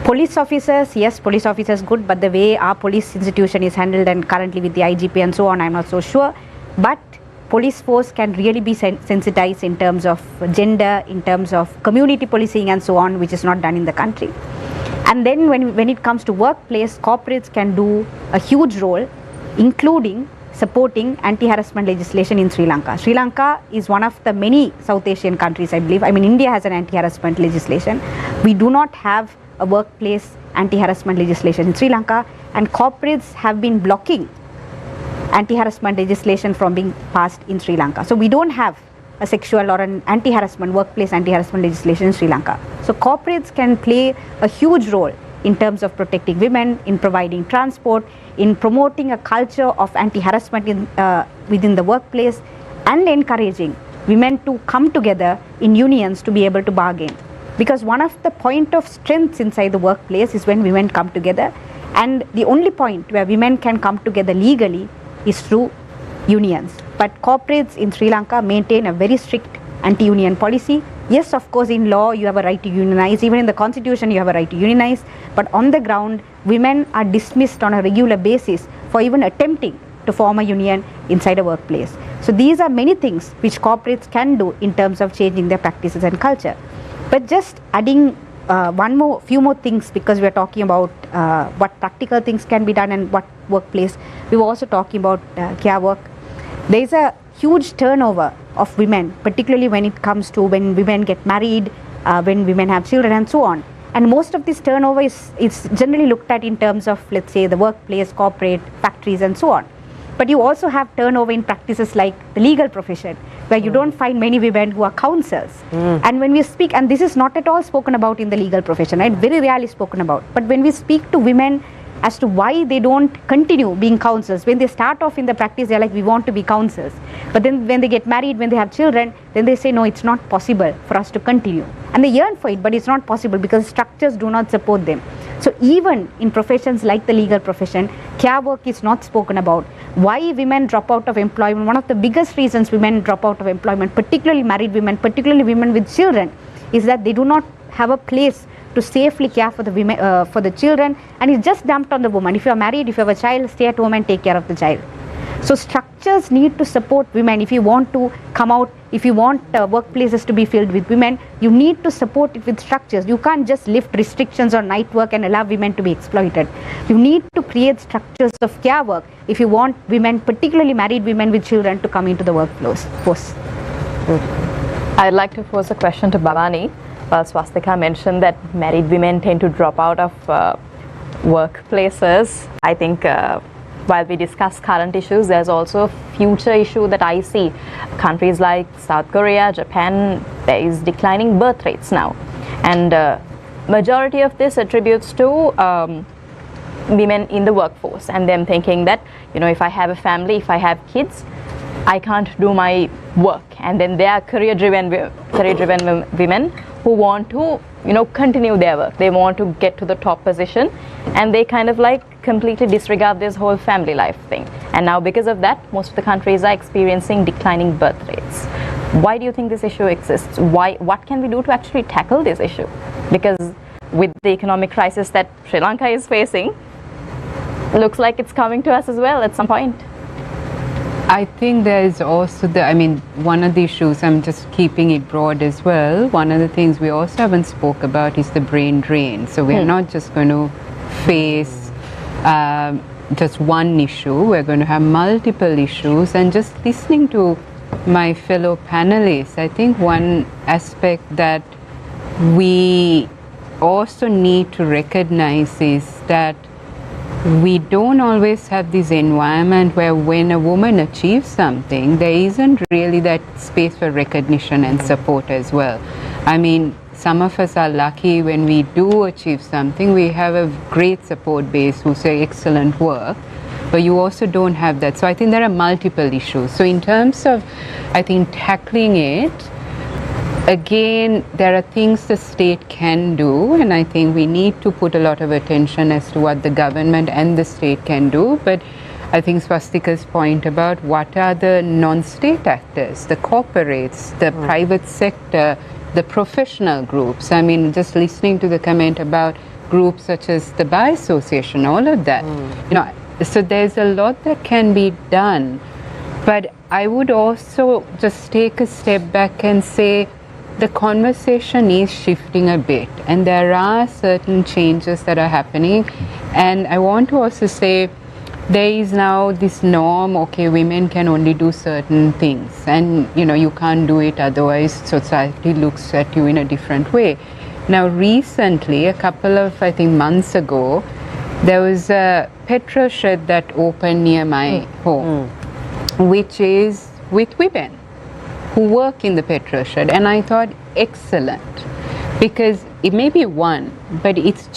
Police officers, yes, police officers good, but the way our police institution is handled and currently with the IGP and so on, I'm not so sure. But police force can really be sensitized in terms of gender, in terms of community policing and so on, which is not done in the country. And then when it comes to workplace, corporates can do a huge role, including supporting anti-harassment legislation in Sri Lanka. Sri Lanka is one of the many South Asian countries, I believe. I mean, India has an anti-harassment legislation. We do not have a workplace anti-harassment legislation in Sri Lanka, and corporates have been blocking anti-harassment legislation from being passed in Sri Lanka. So we don't have a sexual or an anti-harassment, workplace anti-harassment legislation in Sri Lanka. So corporates can play a huge role in terms of protecting women, in providing transport, in promoting a culture of anti-harassment within the workplace, and encouraging women to come together in unions to be able to bargain. Because one of the point of strengths inside the workplace is when women come together, and the only point where women can come together legally is through unions. But corporates in Sri Lanka maintain a very strict anti-union policy. Yes, of course, in law you have a right to unionize, even in the constitution you have a right to unionize, but on the ground women are dismissed on a regular basis for even attempting to form a union inside a workplace. So these are many things which corporates can do in terms of changing their practices and culture. But just adding few more things, because we are talking about what practical things can be done and what workplace. We were also talking about care work. There is a huge turnover of women, particularly when it comes to when women get married, when women have children and so on. And most of this turnover is generally looked at in terms of, let's say, the workplace, corporate, factories and so on. But you also have turnover in practices like the legal profession, where you don't find many women who are counsels. And when we speak, and this is not at all spoken about in the legal profession, right? Very rarely spoken about. But when we speak to women as to why they don't continue being counsels, when they start off in the practice, they're like, we want to be counsels. But then when they get married, when they have children, then they say, no, it's not possible for us to continue. And they yearn for it, but it's not possible because structures do not support them. So even in professions like the legal profession, care work is not spoken about. Why women drop out of employment? One of the biggest reasons women drop out of employment, particularly married women, particularly women with children, is that they do not have a place to safely care for the women, for the children, and it's just dumped on the woman. If you are married, if you have a child, stay at home and take care of the child. So structures need to support women. If you want to come out, if you want workplaces to be filled with women, you need to support it with structures. You can't just lift restrictions on night work and allow women to be exploited. You need to create structures of care work if you want women, particularly married women with children, to come into the workforce. I'd like to pose a question to Bhavani. Well, Swastika mentioned that married women tend to drop out of workplaces. I think while we discuss current issues, there's also a future issue that I see. Countries like South Korea, Japan, there is declining birth rates now. And majority of this attributes to women in the workforce and them thinking that, you know, if I have a family, if I have kids, I can't do my work. And then they are career-driven women who want to, you know, continue their work. They want to get to the top position, and they kind of like completely disregard this whole family life thing. And now because of that, most of the countries are experiencing declining birth rates. Why do you think this issue exists? What can we do to actually tackle this issue? Because with the economic crisis that Sri Lanka is facing, looks like it's coming to us as well at some point. I think there is also one of the issues, I'm just keeping it broad as well, one of the things we also haven't spoke about is the brain drain. So we're not just going to face just one issue, we're going to have multiple issues. And just listening to my fellow panelists, I think one aspect that we also need to recognize is that we don't always have this environment where when a woman achieves something, there isn't really that space for recognition and support as well. I mean, some of us are lucky when we do achieve something, we have a great support base who say excellent work, but you also don't have that. So I think there are multiple issues. So in terms of, I think, tackling it, again, there are things the state can do, and I think we need to put a lot of attention as to what the government and the state can do. But I think Swastika's point about what are the non-state actors, the corporates, the private sector, the professional groups. I mean, just listening to the comment about groups such as the Bar Association, all of that. You know, so there's a lot that can be done. But I would also just take a step back and say, the conversation is shifting a bit, and there are certain changes that are happening. And I want to also say there is now this norm, okay, women can only do certain things, and you can't do it, otherwise society looks at you in a different way. Now recently, a couple of I think months ago, there was a petrol shed that opened near my home, which is with women who work in the petrol shed, and I thought excellent, because it may be one, but it's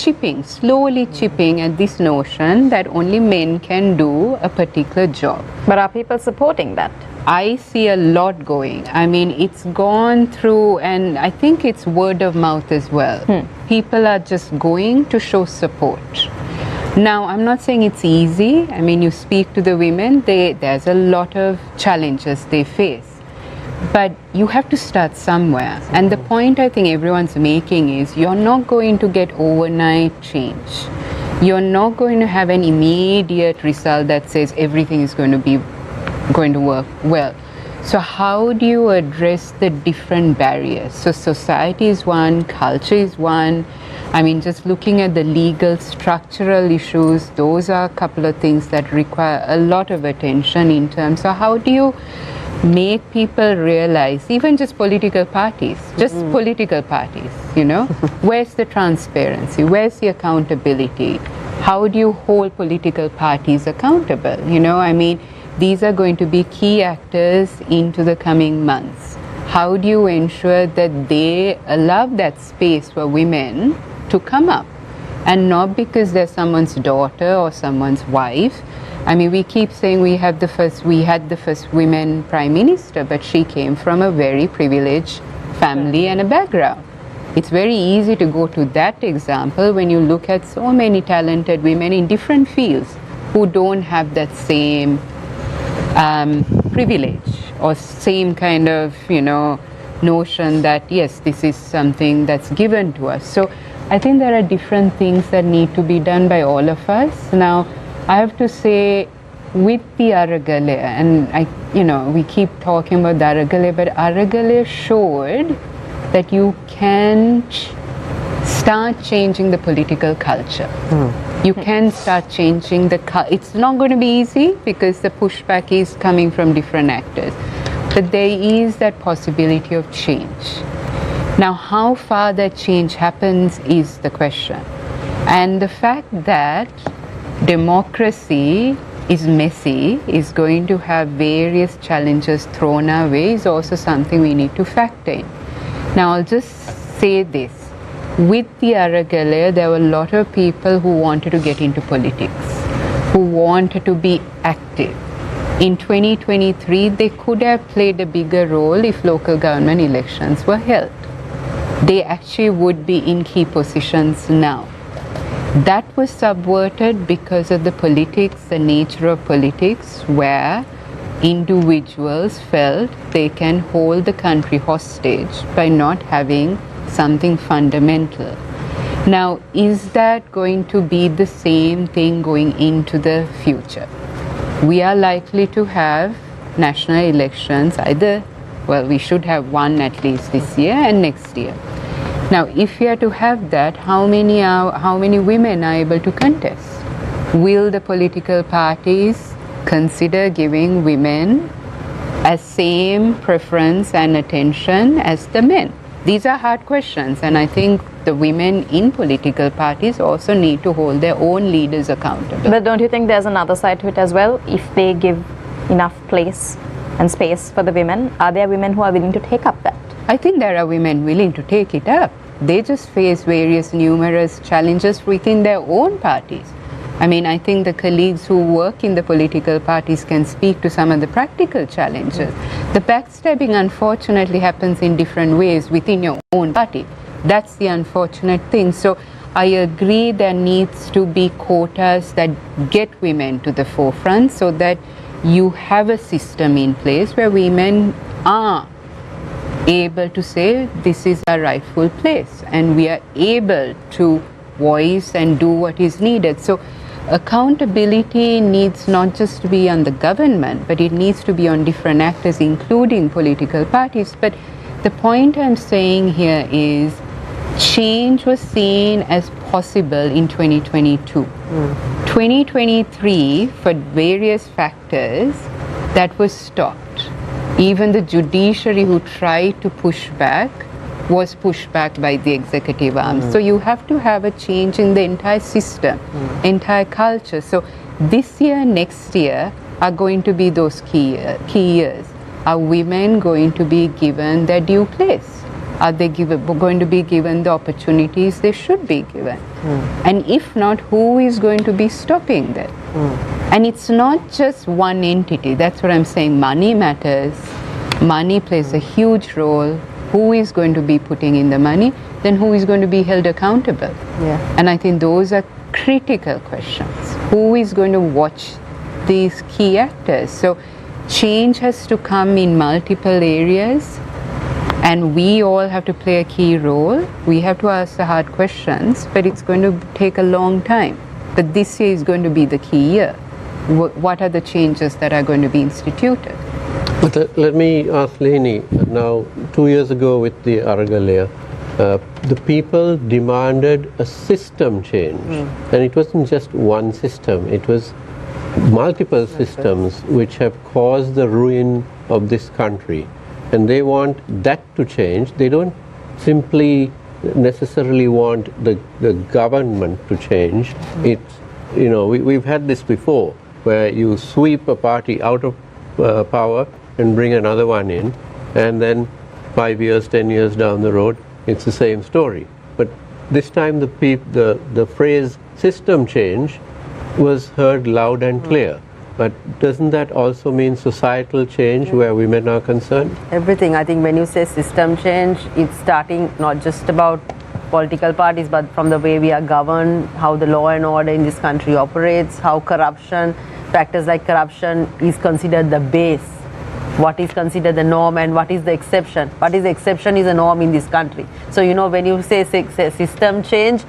slowly chipping at this notion that only men can do a particular job. But are people supporting that? I see a lot going. I mean, it's gone through, and I think it's word of mouth as well. People are just going to show support. Now, I'm not saying it's easy. I mean, you speak to the women, there's a lot of challenges they face. But you have to start somewhere. And the point I think everyone's making is you're not going to get overnight change. You're not going to have an immediate result that says everything is going to work well. So how do you address the different barriers? So society is one, culture is one. I mean, just looking at the legal structural issues, those are a couple of things that require a lot of attention in terms of how do you make people realize, even just political parties, where's the transparency, where's the accountability, how do you hold political parties accountable? I mean, these are going to be key actors into the coming months. How do you ensure that they allow that space for women to come up, and not because they're someone's daughter or someone's wife? I mean, we keep saying we had the first women prime minister, but she came from a very privileged family and a background. It's very easy to go to that example when you look at so many talented women in different fields who don't have that same privilege or same kind of, notion that, yes, this is something that's given to us. So I think there are different things that need to be done by all of us. Now, I have to say, with the Aragale, and we keep talking about the Aragale, but Aragale showed that you can start changing the political culture. You can start changing it's not going to be easy because the pushback is coming from different actors, but there is that possibility of change. Now, how far that change happens is the question. And the fact that democracy is messy, is going to have various challenges thrown our way, is also something we need to factor in. Now, I'll just say this. With the Aragale, there were a lot of people who wanted to get into politics, who wanted to be active. In 2023, they could have played a bigger role if local government elections were held. They actually would be in key positions now. That was subverted because of the politics, the nature of politics, where individuals felt they can hold the country hostage by not having something fundamental. Now, is that going to be the same thing going into the future? We are likely to have national elections we should have one at least this year and next year. Now, if we are to have that, how many women are able to contest? Will the political parties consider giving women as same preference and attention as the men? These are hard questions, and I think the women in political parties also need to hold their own leaders accountable. But don't you think there's another side to it as well? If they give enough place and space for the women, are there women who are willing to take up that? I think there are women willing to take it up. They just face numerous challenges within their own parties. I mean, I think the colleagues who work in the political parties can speak to some of the practical challenges. The backstabbing, unfortunately, happens in different ways within your own party. That's the unfortunate thing. So I agree there needs to be quotas that get women to the forefront so that you have a system in place where women are able to say this is our rightful place and we are able to voice and do what is needed. So accountability needs not just to be on the government, but it needs to be on different actors, including political parties. But The point I'm saying here is change was seen as possible in 2022. 2023, for various factors, that was stopped. Even the judiciary who tried to push back was pushed back by the executive arm. So you have to have a change in the entire system, entire culture. So this year, next year are going to be those key years. Are women going to be given their due place? Are they going to be given the opportunities they should be given? And if not, who is going to be stopping that? And it's not just one entity. That's what I'm saying. Money matters. Money plays a huge role. Who is going to be putting in the money? Then who is going to be held accountable? And I think those are critical questions. Who is going to watch these key actors? So change has to come in multiple areas. And we all have to play a key role. We have to ask the hard questions, but it's going to take a long time. But this year is going to be the key year. What are the changes that are going to be instituted? But let me ask Leni, now 2 years ago with the Aragalaya, the people demanded a system change. And it wasn't just one system, it was multiple systems which have caused the ruin of this country. And they want that to change. They don't simply necessarily want the government to change. It's, you know, we've had this before, where you sweep a party out of power and bring another one in, and then 5 years, 10 years down the road, it's the same story. But this time the phrase system change was heard loud and clear. But doesn't that also mean societal change where women are concerned? Everything. I think when you say system change, it's starting not just about political parties, but from the way we are governed, how the law and order in this country operates, how corruption, factors like corruption is considered the base, what is considered the norm and what is the exception. What is the exception is a norm in this country. So, you know, when you say system change,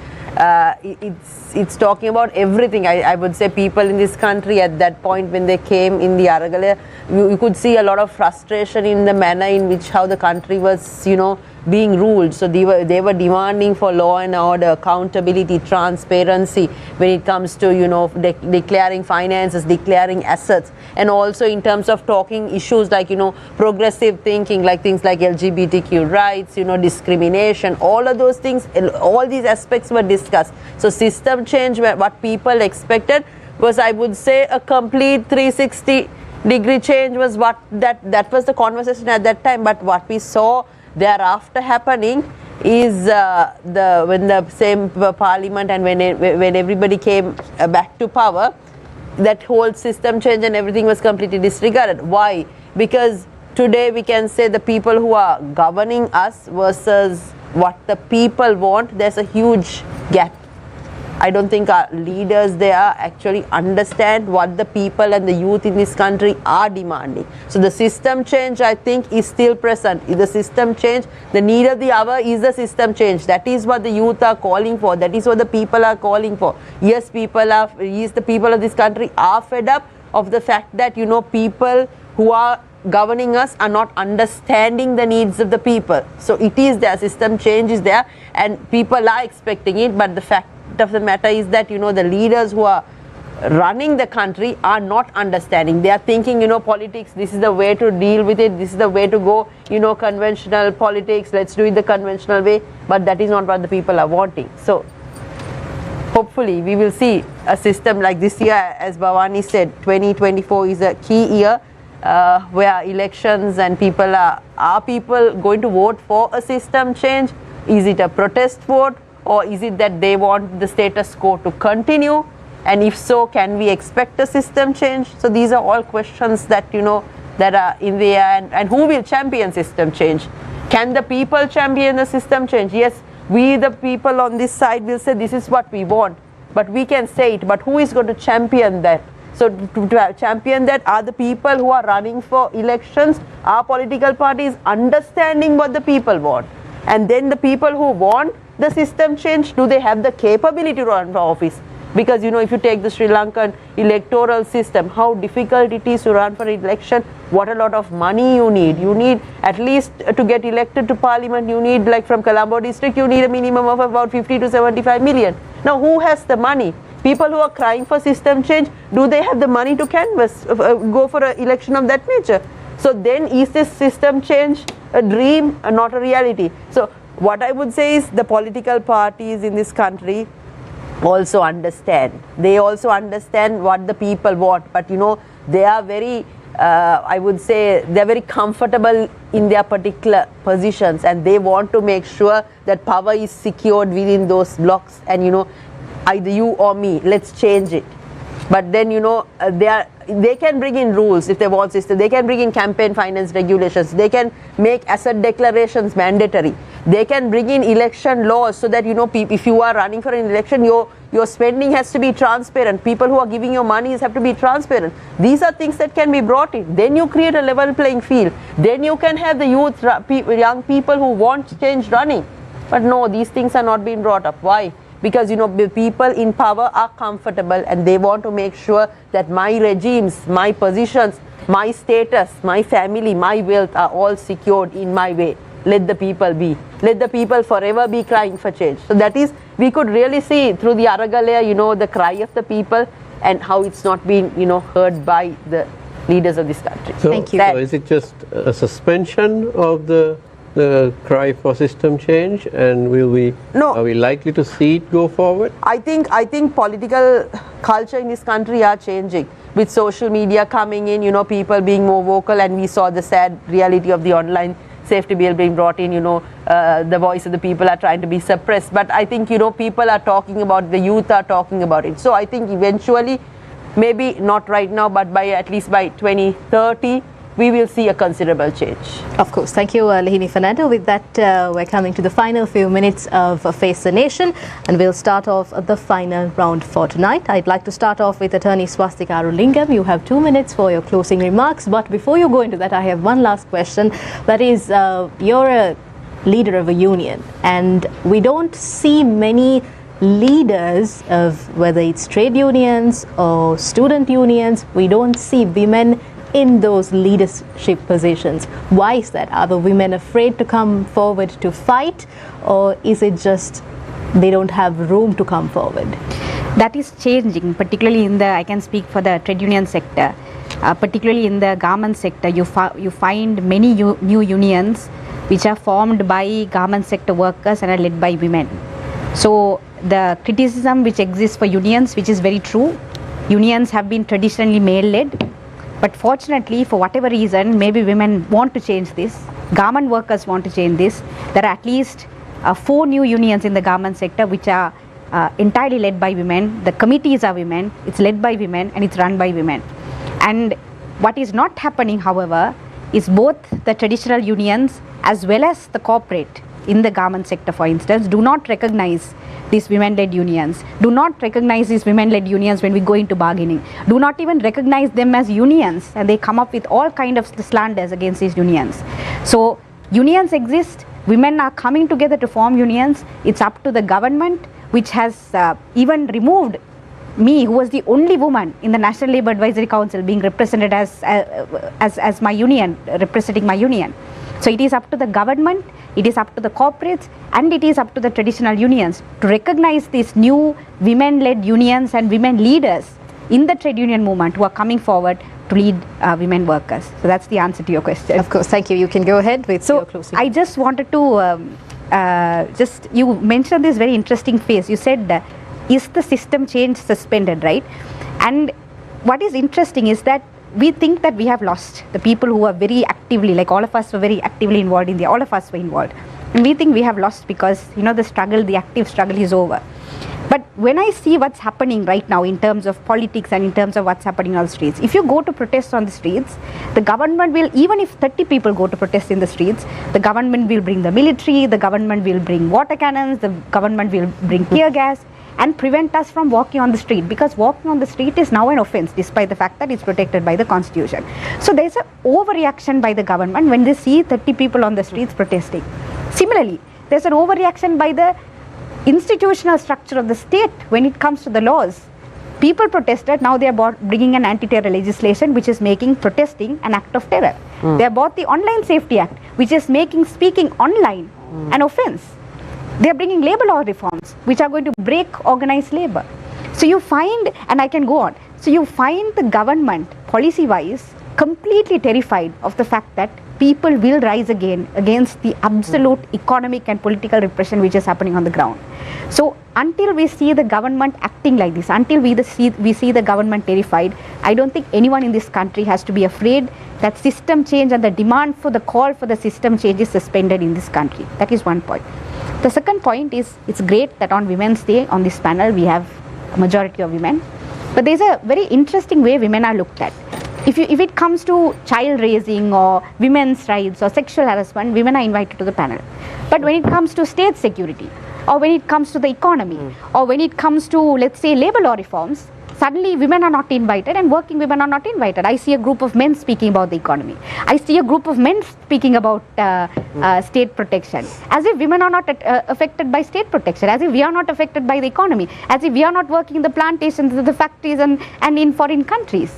it's talking about everything. I would say people in this country at that point when they came in the Aragalaya, you could see a lot of frustration in the manner in which how the country was, you know, being ruled. So they were demanding for law and order, accountability, transparency when it comes to, you know, declaring finances, declaring assets, and also in terms of talking issues like, you know, progressive thinking, like things like LGBTQ rights, you know, discrimination, all of those things, all these aspects were discussed. So system change, what people expected was, I would say, a complete 360-degree change was what that was the conversation at that time. But what we saw thereafter happening is when the same parliament and when everybody came back to power, that whole system change and everything was completely disregarded. Why? Because today we can say the people who are governing us versus what the people want, there's a huge gap. I don't think our leaders there actually understand what the people and the youth in this country are demanding. So the system change, I think, is still present. The system change, the need of the hour is the system change. That is what the youth are calling for. That is what the people are calling for. Yes, the people of this country are fed up of the fact that, you know, people who are governing us are not understanding the needs of the people. So it is there, system change is there, and people are expecting it, but the fact of the matter is that, you know, the leaders who are running the country are not understanding. They are thinking, you know, politics, this is the way to deal with it, this is the way to go, you know, conventional politics, let's do it the conventional way, but that is not what the people are wanting. So hopefully we will see a system like this year. As Bhavani said, 2024 is a key year where elections and people are people going to vote for a system change? Is it a protest vote? Or is it that they want the status quo to continue? And if so, can we expect a system change? So these are all questions that, you know, that are in the air. And who will champion system change? Can the people champion the system change? Yes, we the people on this side will say this is what we want. But we can say it. But who is going to champion that? So to champion that are the people who are running for elections, our political parties understanding what the people want. And then the people who want the system change, do they have the capability to run for office? Because if you take the Sri Lankan electoral system, how difficult it is to run for election, what a lot of money you need. You need at least to get elected to parliament, you need, like from Colombo district, you need a minimum of about 50 to 75 million. Now who has the money? People who are crying for system change, do they have the money to canvass, go for an election of that nature? So then is this system change a dream and not a reality? So what I would say is the political parties in this country also understand. They also understand what the people want, but they are very, I would say, they're very comfortable in their particular positions, and they want to make sure that power is secured within those blocks, and either you or me, let's change it. But then they can bring in rules if they want system. They can bring in campaign finance regulations. They can make asset declarations mandatory. They can bring in election laws so that if you are running for an election, your spending has to be transparent. People who are giving you money have to be transparent. These are things that can be brought in. Then you create a level playing field. Then you can have the youth, young people who want change running. But no, these things are not being brought up. Why? Because the people in power are comfortable, and they want to make sure that my regimes, my positions, my status, my family, my wealth are all secured in my way. Let the people be. Let the people forever be crying for change. So that is, we could really see through the Aragalaya, the cry of the people, and how it's not been, heard by the leaders of this country. So, Thank you. So is it just a suspension of the cry for system change, and are we likely to see it go forward? I think political culture in this country are changing. With social media coming in, people being more vocal, and we saw the sad reality of the online safety bill being brought in, the voice of the people are trying to be suppressed. But I think, people are talking about, the youth are talking about it. So I think eventually, maybe not right now, but at least by 2030, we will see a considerable change. Of course. Thank you, Lihini Fernando. With that, we're coming to the final few minutes of Face the Nation, and we'll start off the final round for tonight. I'd like to start off with Attorney Swastika Arulingam. You have 2 minutes for your closing remarks, but before you go into that, I have one last question. That is, you're a leader of a union, and we don't see many leaders of whether it's trade unions or student unions. We don't see women in those leadership positions. Why is that? Are the women afraid to come forward to fight, or is it just they don't have room to come forward? That is changing, particularly in the, I can speak for the trade union sector, particularly in the garment sector. You find many new unions which are formed by garment sector workers and are led by women. So the criticism which exists for unions, which is very true, unions have been traditionally male-led. But fortunately, for whatever reason, maybe women want to change this, garment workers want to change this. There are at least 4 new unions in the garment sector which are entirely led by women. The committees are women, it's led by women, and it's run by women. And what is not happening, however, is both the traditional unions as well as the corporate in the garment sector, for instance, do not recognize these women-led unions, do not recognize these women-led unions when we go into bargaining, do not even recognize them as unions, and they come up with all kind of slanders against these unions. So unions exist, women are coming together to form unions. It's up to the government, which has even removed me, who was the only woman in the National Labour Advisory Council, being represented as my union, representing my union. So it is up to the government, it is up to the corporates, and it is up to the traditional unions to recognize these new women-led unions and women leaders in the trade union movement who are coming forward to lead women workers. So that's the answer to your question. Of course, thank you. You can go ahead with your closing. I just wanted to you mentioned this very interesting phase. You said, is the system change suspended, right? And what is interesting is that we think that we have lost the people who are very actively, like all of us were very actively involved in all of us were involved. And we think we have lost because, the struggle, the active struggle is over. But when I see what's happening right now in terms of politics and in terms of what's happening on the streets, if you go to protest on the streets, the government will, even if 30 people go to protest in the streets, the government will bring the military, the government will bring water cannons, the government will bring tear gas, and prevent us from walking on the street, because walking on the street is now an offense despite the fact that it's protected by the constitution. So there's an overreaction by the government when they see 30 people on the streets protesting. Similarly, there's an overreaction by the institutional structure of the state when it comes to the laws. People protested, now they are bringing an anti-terror legislation which is making protesting an act of terror. They have brought the Online Safety Act which is making speaking online an offence. They are bringing labour law reforms which are going to break organised labour. So you find, and I can go on, so you find the government policy-wise completely terrified of the fact that people will rise again against the absolute economic and political repression which is happening on the ground. So until we see the government acting like this, until we see the government terrified, I don't think anyone in this country has to be afraid that system change and the demand for the call for the system change is suspended in this country. That is one point. The second point is, it's great that on Women's Day on this panel we have a majority of women, but there's a very interesting way women are looked at. If it comes to child raising or women's rights or sexual harassment, women are invited to the panel. But when it comes to state security, or when it comes to the economy, or when it comes to, let's say, labour law reforms, suddenly women are not invited and working women are not invited. I see a group of men speaking about the economy. I see a group of men speaking about state protection. As if women are not affected by state protection, as if we are not affected by the economy, as if we are not working in the plantations, the factories and in foreign countries.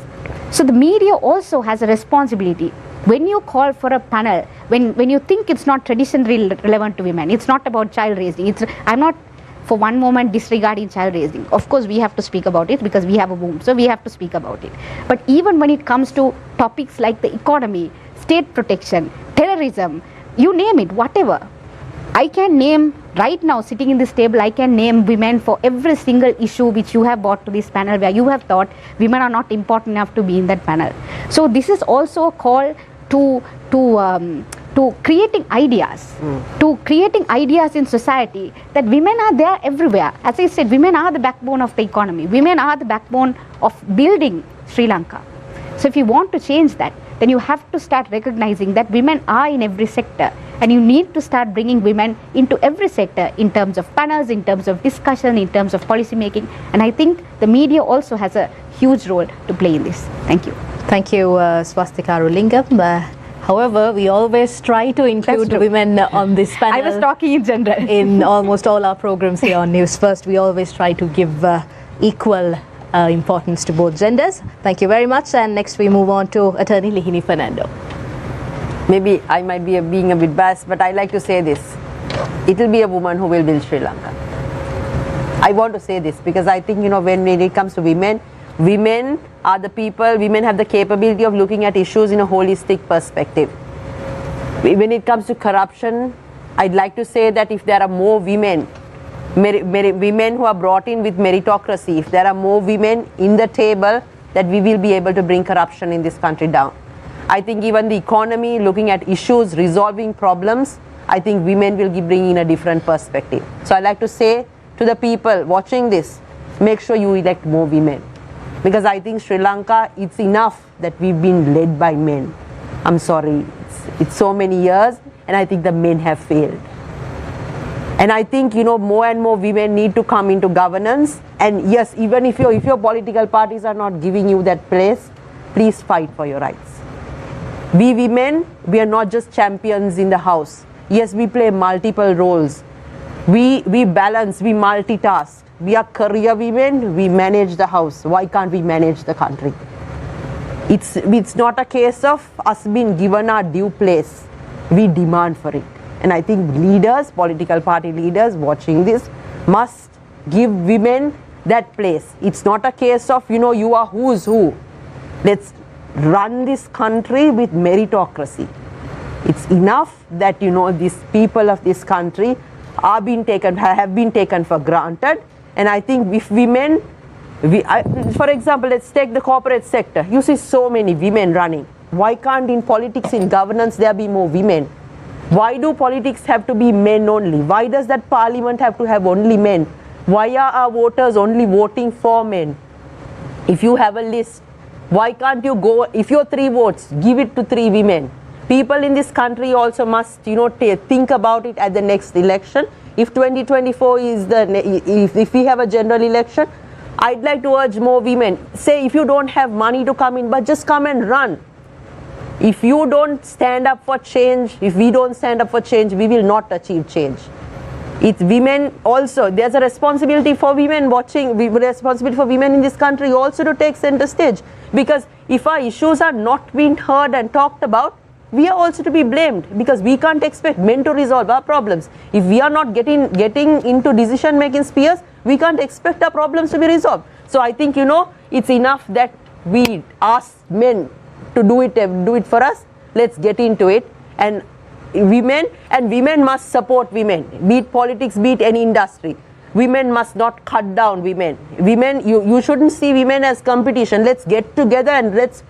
So the media also has a responsibility. When you call for a panel, when you think it's not traditionally relevant to women, it's not about child raising. I'm not for one moment disregarding child raising. Of course, we have to speak about it because we have a womb, so we have to speak about it. But even when it comes to topics like the economy, state protection, terrorism, you name it, whatever. I can name, right now sitting in this table, I can name women for every single issue which you have brought to this panel where you have thought women are not important enough to be in that panel. So this is also a call to creating ideas, to creating ideas in society that women are there everywhere. As I said, women are the backbone of the economy. Women are the backbone of building Sri Lanka. So if you want to change that, then you have to start recognizing that women are in every sector, and you need to start bringing women into every sector in terms of panels, in terms of discussion, in terms of policy making. And I think the media also has a huge role to play in this. Thank you. Thank you, Swastika Arulingam. However, we always try to include women on this panel. I was talking in general. In almost all our programs here on News First, we always try to give equal importance to both genders. Thank you very much. And next we move on to Attorney Lihini Fernando. Maybe I might be being a bit biased, but I like to say this. It will be a woman who will build Sri Lanka. I want to say this because I think, when it comes to women, women are the people, women have the capability of looking at issues in a holistic perspective. When it comes to corruption, I'd like to say that if there are more women, women who are brought in with meritocracy, if there are more women in the table, that we will be able to bring corruption in this country down. I think even the economy, looking at issues, resolving problems, I think women will be bringing a different perspective. So I'd like to say to the people watching this, make sure you elect more women. Because I think Sri Lanka, it's enough that we've been led by men. I'm sorry, it's so many years, and I think the men have failed. And I think, more and more women need to come into governance. And yes, even if your political parties are not giving you that place, please fight for your rights. We women, we are not just champions in the house. Yes, we play multiple roles. We balance, we multitask. We are career women, we manage the house. Why can't we manage the country? It's not a case of us being given our due place. We demand for it. And I think leaders, political party leaders watching this must give women that place. It's not a case of, you are who's who. Let's run this country with meritocracy. It's enough that, these people of this country have been taken for granted. And I think if women, for example, let's take the corporate sector. You see so many women running. Why can't in politics, in governance, there be more women? Why do politics have to be men only? Why does that parliament have to have only men? Why are our voters only voting for men? If you have a list, why can't you go, if you're 3 votes, give it to 3 women? People in this country also must, think about it at the next election. If 2024 is if we have a general election, I'd like to urge more women. Say if you don't have money to come in, but just come and run. If you don't stand up for change, if we don't stand up for change, we will not achieve change. It's women also. There's a responsibility for women watching, responsibility for women in this country also to take center stage. Because if our issues are not being heard and talked about, we are also to be blamed, because we can't expect men to resolve our problems. If we are not getting into decision making spheres, we can't expect our problems to be resolved. So I think, it's enough that we ask men to do it for us. Let's get into it. And women must support women, be it politics, be it any industry. Women must not cut down women. You shouldn't see women as competition. Let's get together and let's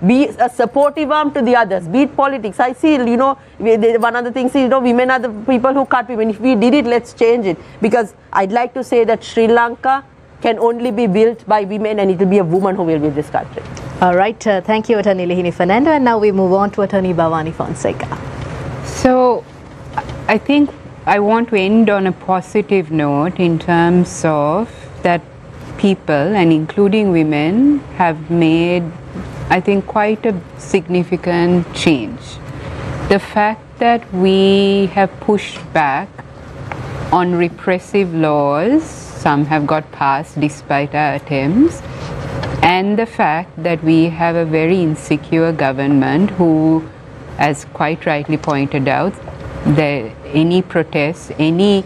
be a supportive arm to the others, be it politics. I see, one other thing is, women are the people who cut women. If we did it, let's change it. Because I'd like to say that Sri Lanka can only be built by women, and it will be a woman who will build this country. All right, thank you, Attorney Lihini Fernando. And now we move on to Attorney Bhavani Fonseca. So I think I want to end on a positive note in terms of that people, and including women, have made, I think, quite a significant change. The fact that we have pushed back on repressive laws, some have got passed despite our attempts, and the fact that we have a very insecure government who, as quite rightly pointed out, any protest, any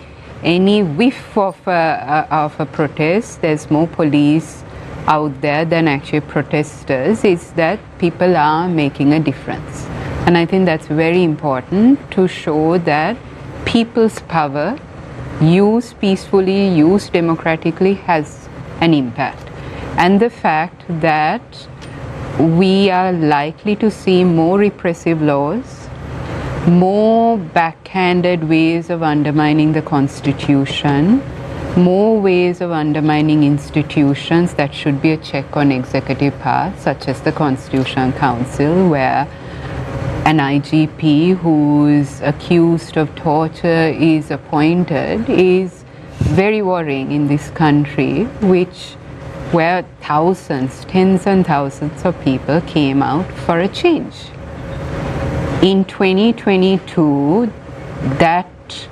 whiff of a protest, there's more police out there than actually protesters, is that people are making a difference. And I think that's very important to show that people's power, used peacefully, used democratically, has an impact. And the fact that we are likely to see more repressive laws, more backhanded ways of undermining the Constitution, more ways of undermining institutions that should be a check on executive power, such as the Constitutional Council, where an IGP who's accused of torture is appointed, is very worrying in this country, where thousands, tens and thousands of people came out for a change. In 2022, that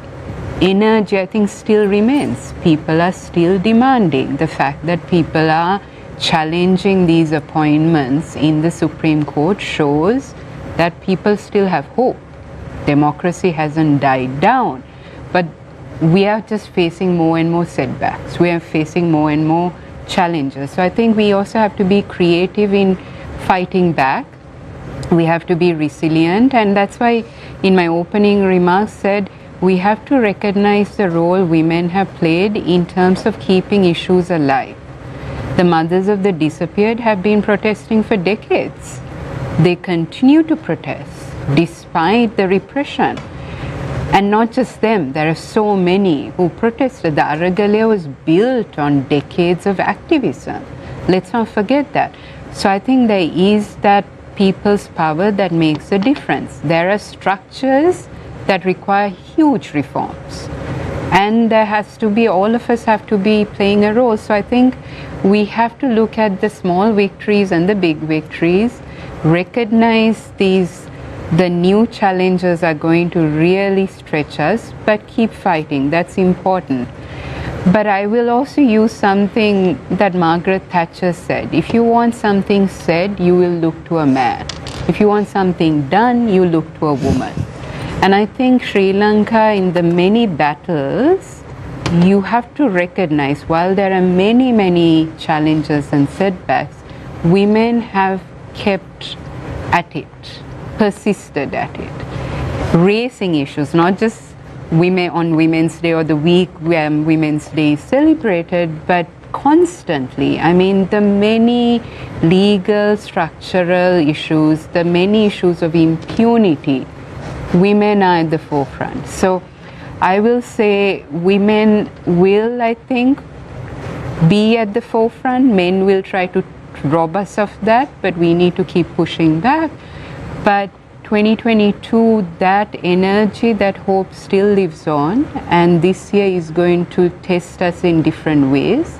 energy, I think, still remains. People are still demanding. The fact that people are challenging these appointments in the Supreme Court shows that people still have hope. Democracy hasn't died down, but we are just facing more and more setbacks. We are facing more and more challenges. So I think we also have to be creative in fighting back. We have to be resilient, and that's why in my opening remarks said we have to recognize the role women have played in terms of keeping issues alive. The mothers of the disappeared have been protesting for decades. They continue to protest despite the repression. And not just them, there are so many who protested. The Aragalaya was built on decades of activism. Let's not forget that. So I think there is that people's power that makes a difference. There are structures that require huge reforms. And there has to be, all of us have to be playing a role. So I think we have to look at the small victories and the big victories, recognize the new challenges are going to really stretch us, but keep fighting. That's important. But I will also use something that Margaret Thatcher said. If you want something said, you will look to a man. If you want something done, you look to a woman. And I think Sri Lanka, in the many battles, you have to recognize, while there are many, many challenges and setbacks, women have kept at it, persisted at it, raising issues, not just women on Women's Day or the week when Women's Day is celebrated, but constantly. I mean, the many legal, structural issues, the many issues of impunity, women are at the forefront. So I will say women will, I think, be at the forefront. Men will try to rob us of that, but we need to keep pushing back. But 2022, that energy, that hope still lives on, and this year is going to test us in different ways.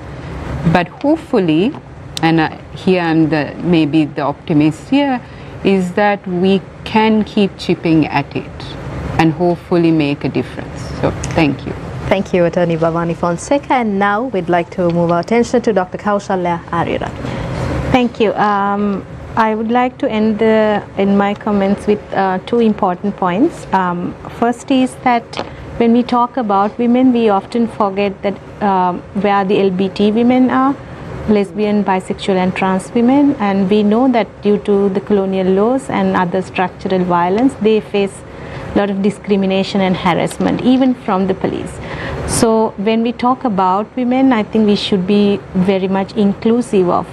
But hopefully, and here I'm maybe the optimist here, is that we can keep chipping at it. and hopefully make a difference. So thank you. Thank you, Attorney Bhavani Fonseca. And now we'd like to move our attention to Dr. Kaushalya Ariyaratne. Thank you. I would like to end in my comments with two important points. First is that when we talk about women, we often forget that where the LGBT women are, lesbian, bisexual and trans women, and we know that due to the colonial laws and other structural violence, they face a lot of discrimination and harassment, even from the police. So when we talk about women, I think we should be very much inclusive of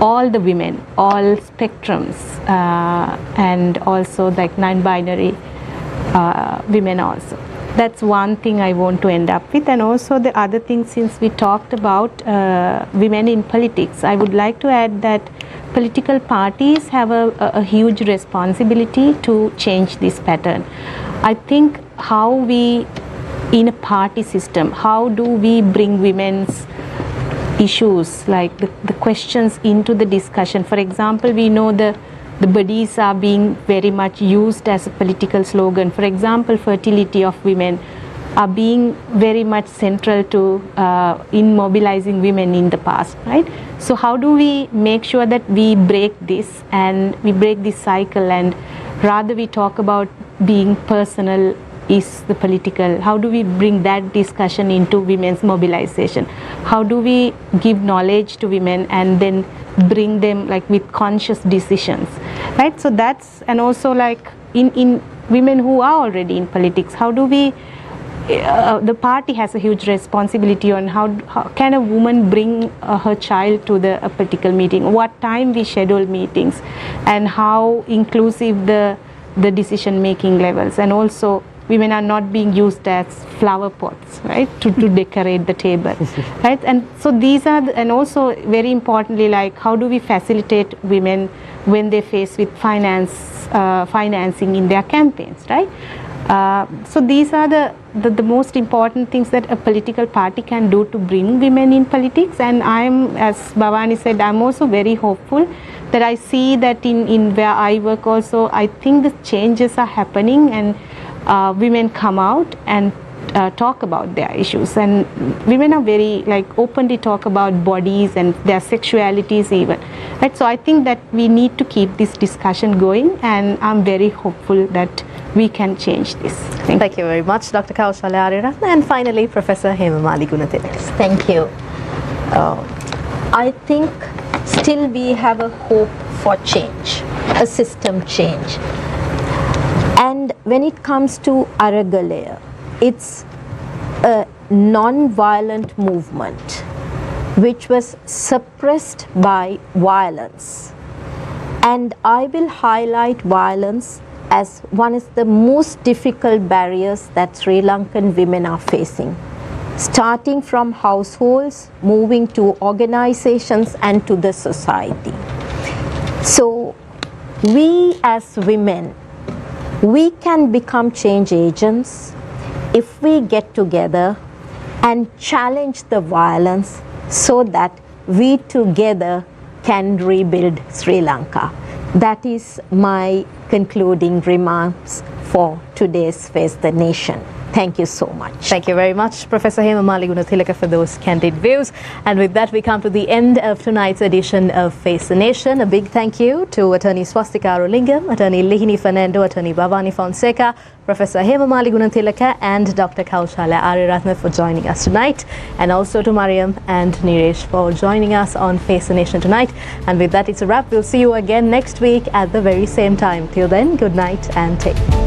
all the women, all spectrums, and also like non-binary women also. That's one thing I want to end up with. And also the other thing, since we talked about women in politics, I would like to add that political parties have a huge responsibility to change this pattern. I think how we, in a party system, how do we bring women's issues, like the questions into the discussion? For example, we know the bodies are being very much used as a political slogan. For example, fertility of women are being very much central to in mobilizing women in the past, right? So how do we make sure that we break this and we break this cycle, and rather we talk about being personal is the political? How do we bring that discussion into women's mobilization? How do we give knowledge to women and then bring them like with conscious decisions, right? So that's, and also like in women who are already in politics, how do we the party has a huge responsibility on how can a woman bring her child to a political meeting, what time we schedule meetings, and how inclusive the decision making levels. And also women are not being used as flower pots, right, to decorate the table, right? And so these are and also very importantly, like how do we facilitate women when they face with financing in their campaigns, right? So these are the most important things that a political party can do to bring women in politics. And I'm, as Bhavani said, I'm also very hopeful that I see that in where I work also, I think the changes are happening, and women come out and talk about their issues, and women are very like openly talk about bodies and their sexualities even, right? So I think that we need to keep this discussion going, and I'm very hopeful that we can change this. Thank you very much, Dr. Kaushalya Ariyaratne. And finally, Professor Hemamali Gunathilaka. Thank you. I think still we have a hope for change, a system change. And when it comes to Aragalaya, it's a non-violent movement which was suppressed by violence. And I will highlight violence as one of the most difficult barriers that Sri Lankan women are facing, starting from households, moving to organizations and to the society. So we as women, we can become change agents if we get together and challenge the violence so that we together can rebuild Sri Lanka. That is my concluding remarks for today's Face the Nation. Thank you so much. Thank you very much, Professor Hemamali Gunathilaka, for those candid views. And with that, we come to the end of tonight's edition of Face the Nation. A big thank you to Attorney Swastika Arulingam, Attorney Lihini Fernando, Attorney Bhavani Fonseca, Professor Hemamali Gunathilaka, and Dr. Kaushalya Ariyaratne for joining us tonight. And also to Mariam and Niresh for joining us on Face the Nation tonight. And with that, it's a wrap. We'll see you again next week at the very same time. Till then, good night and take care.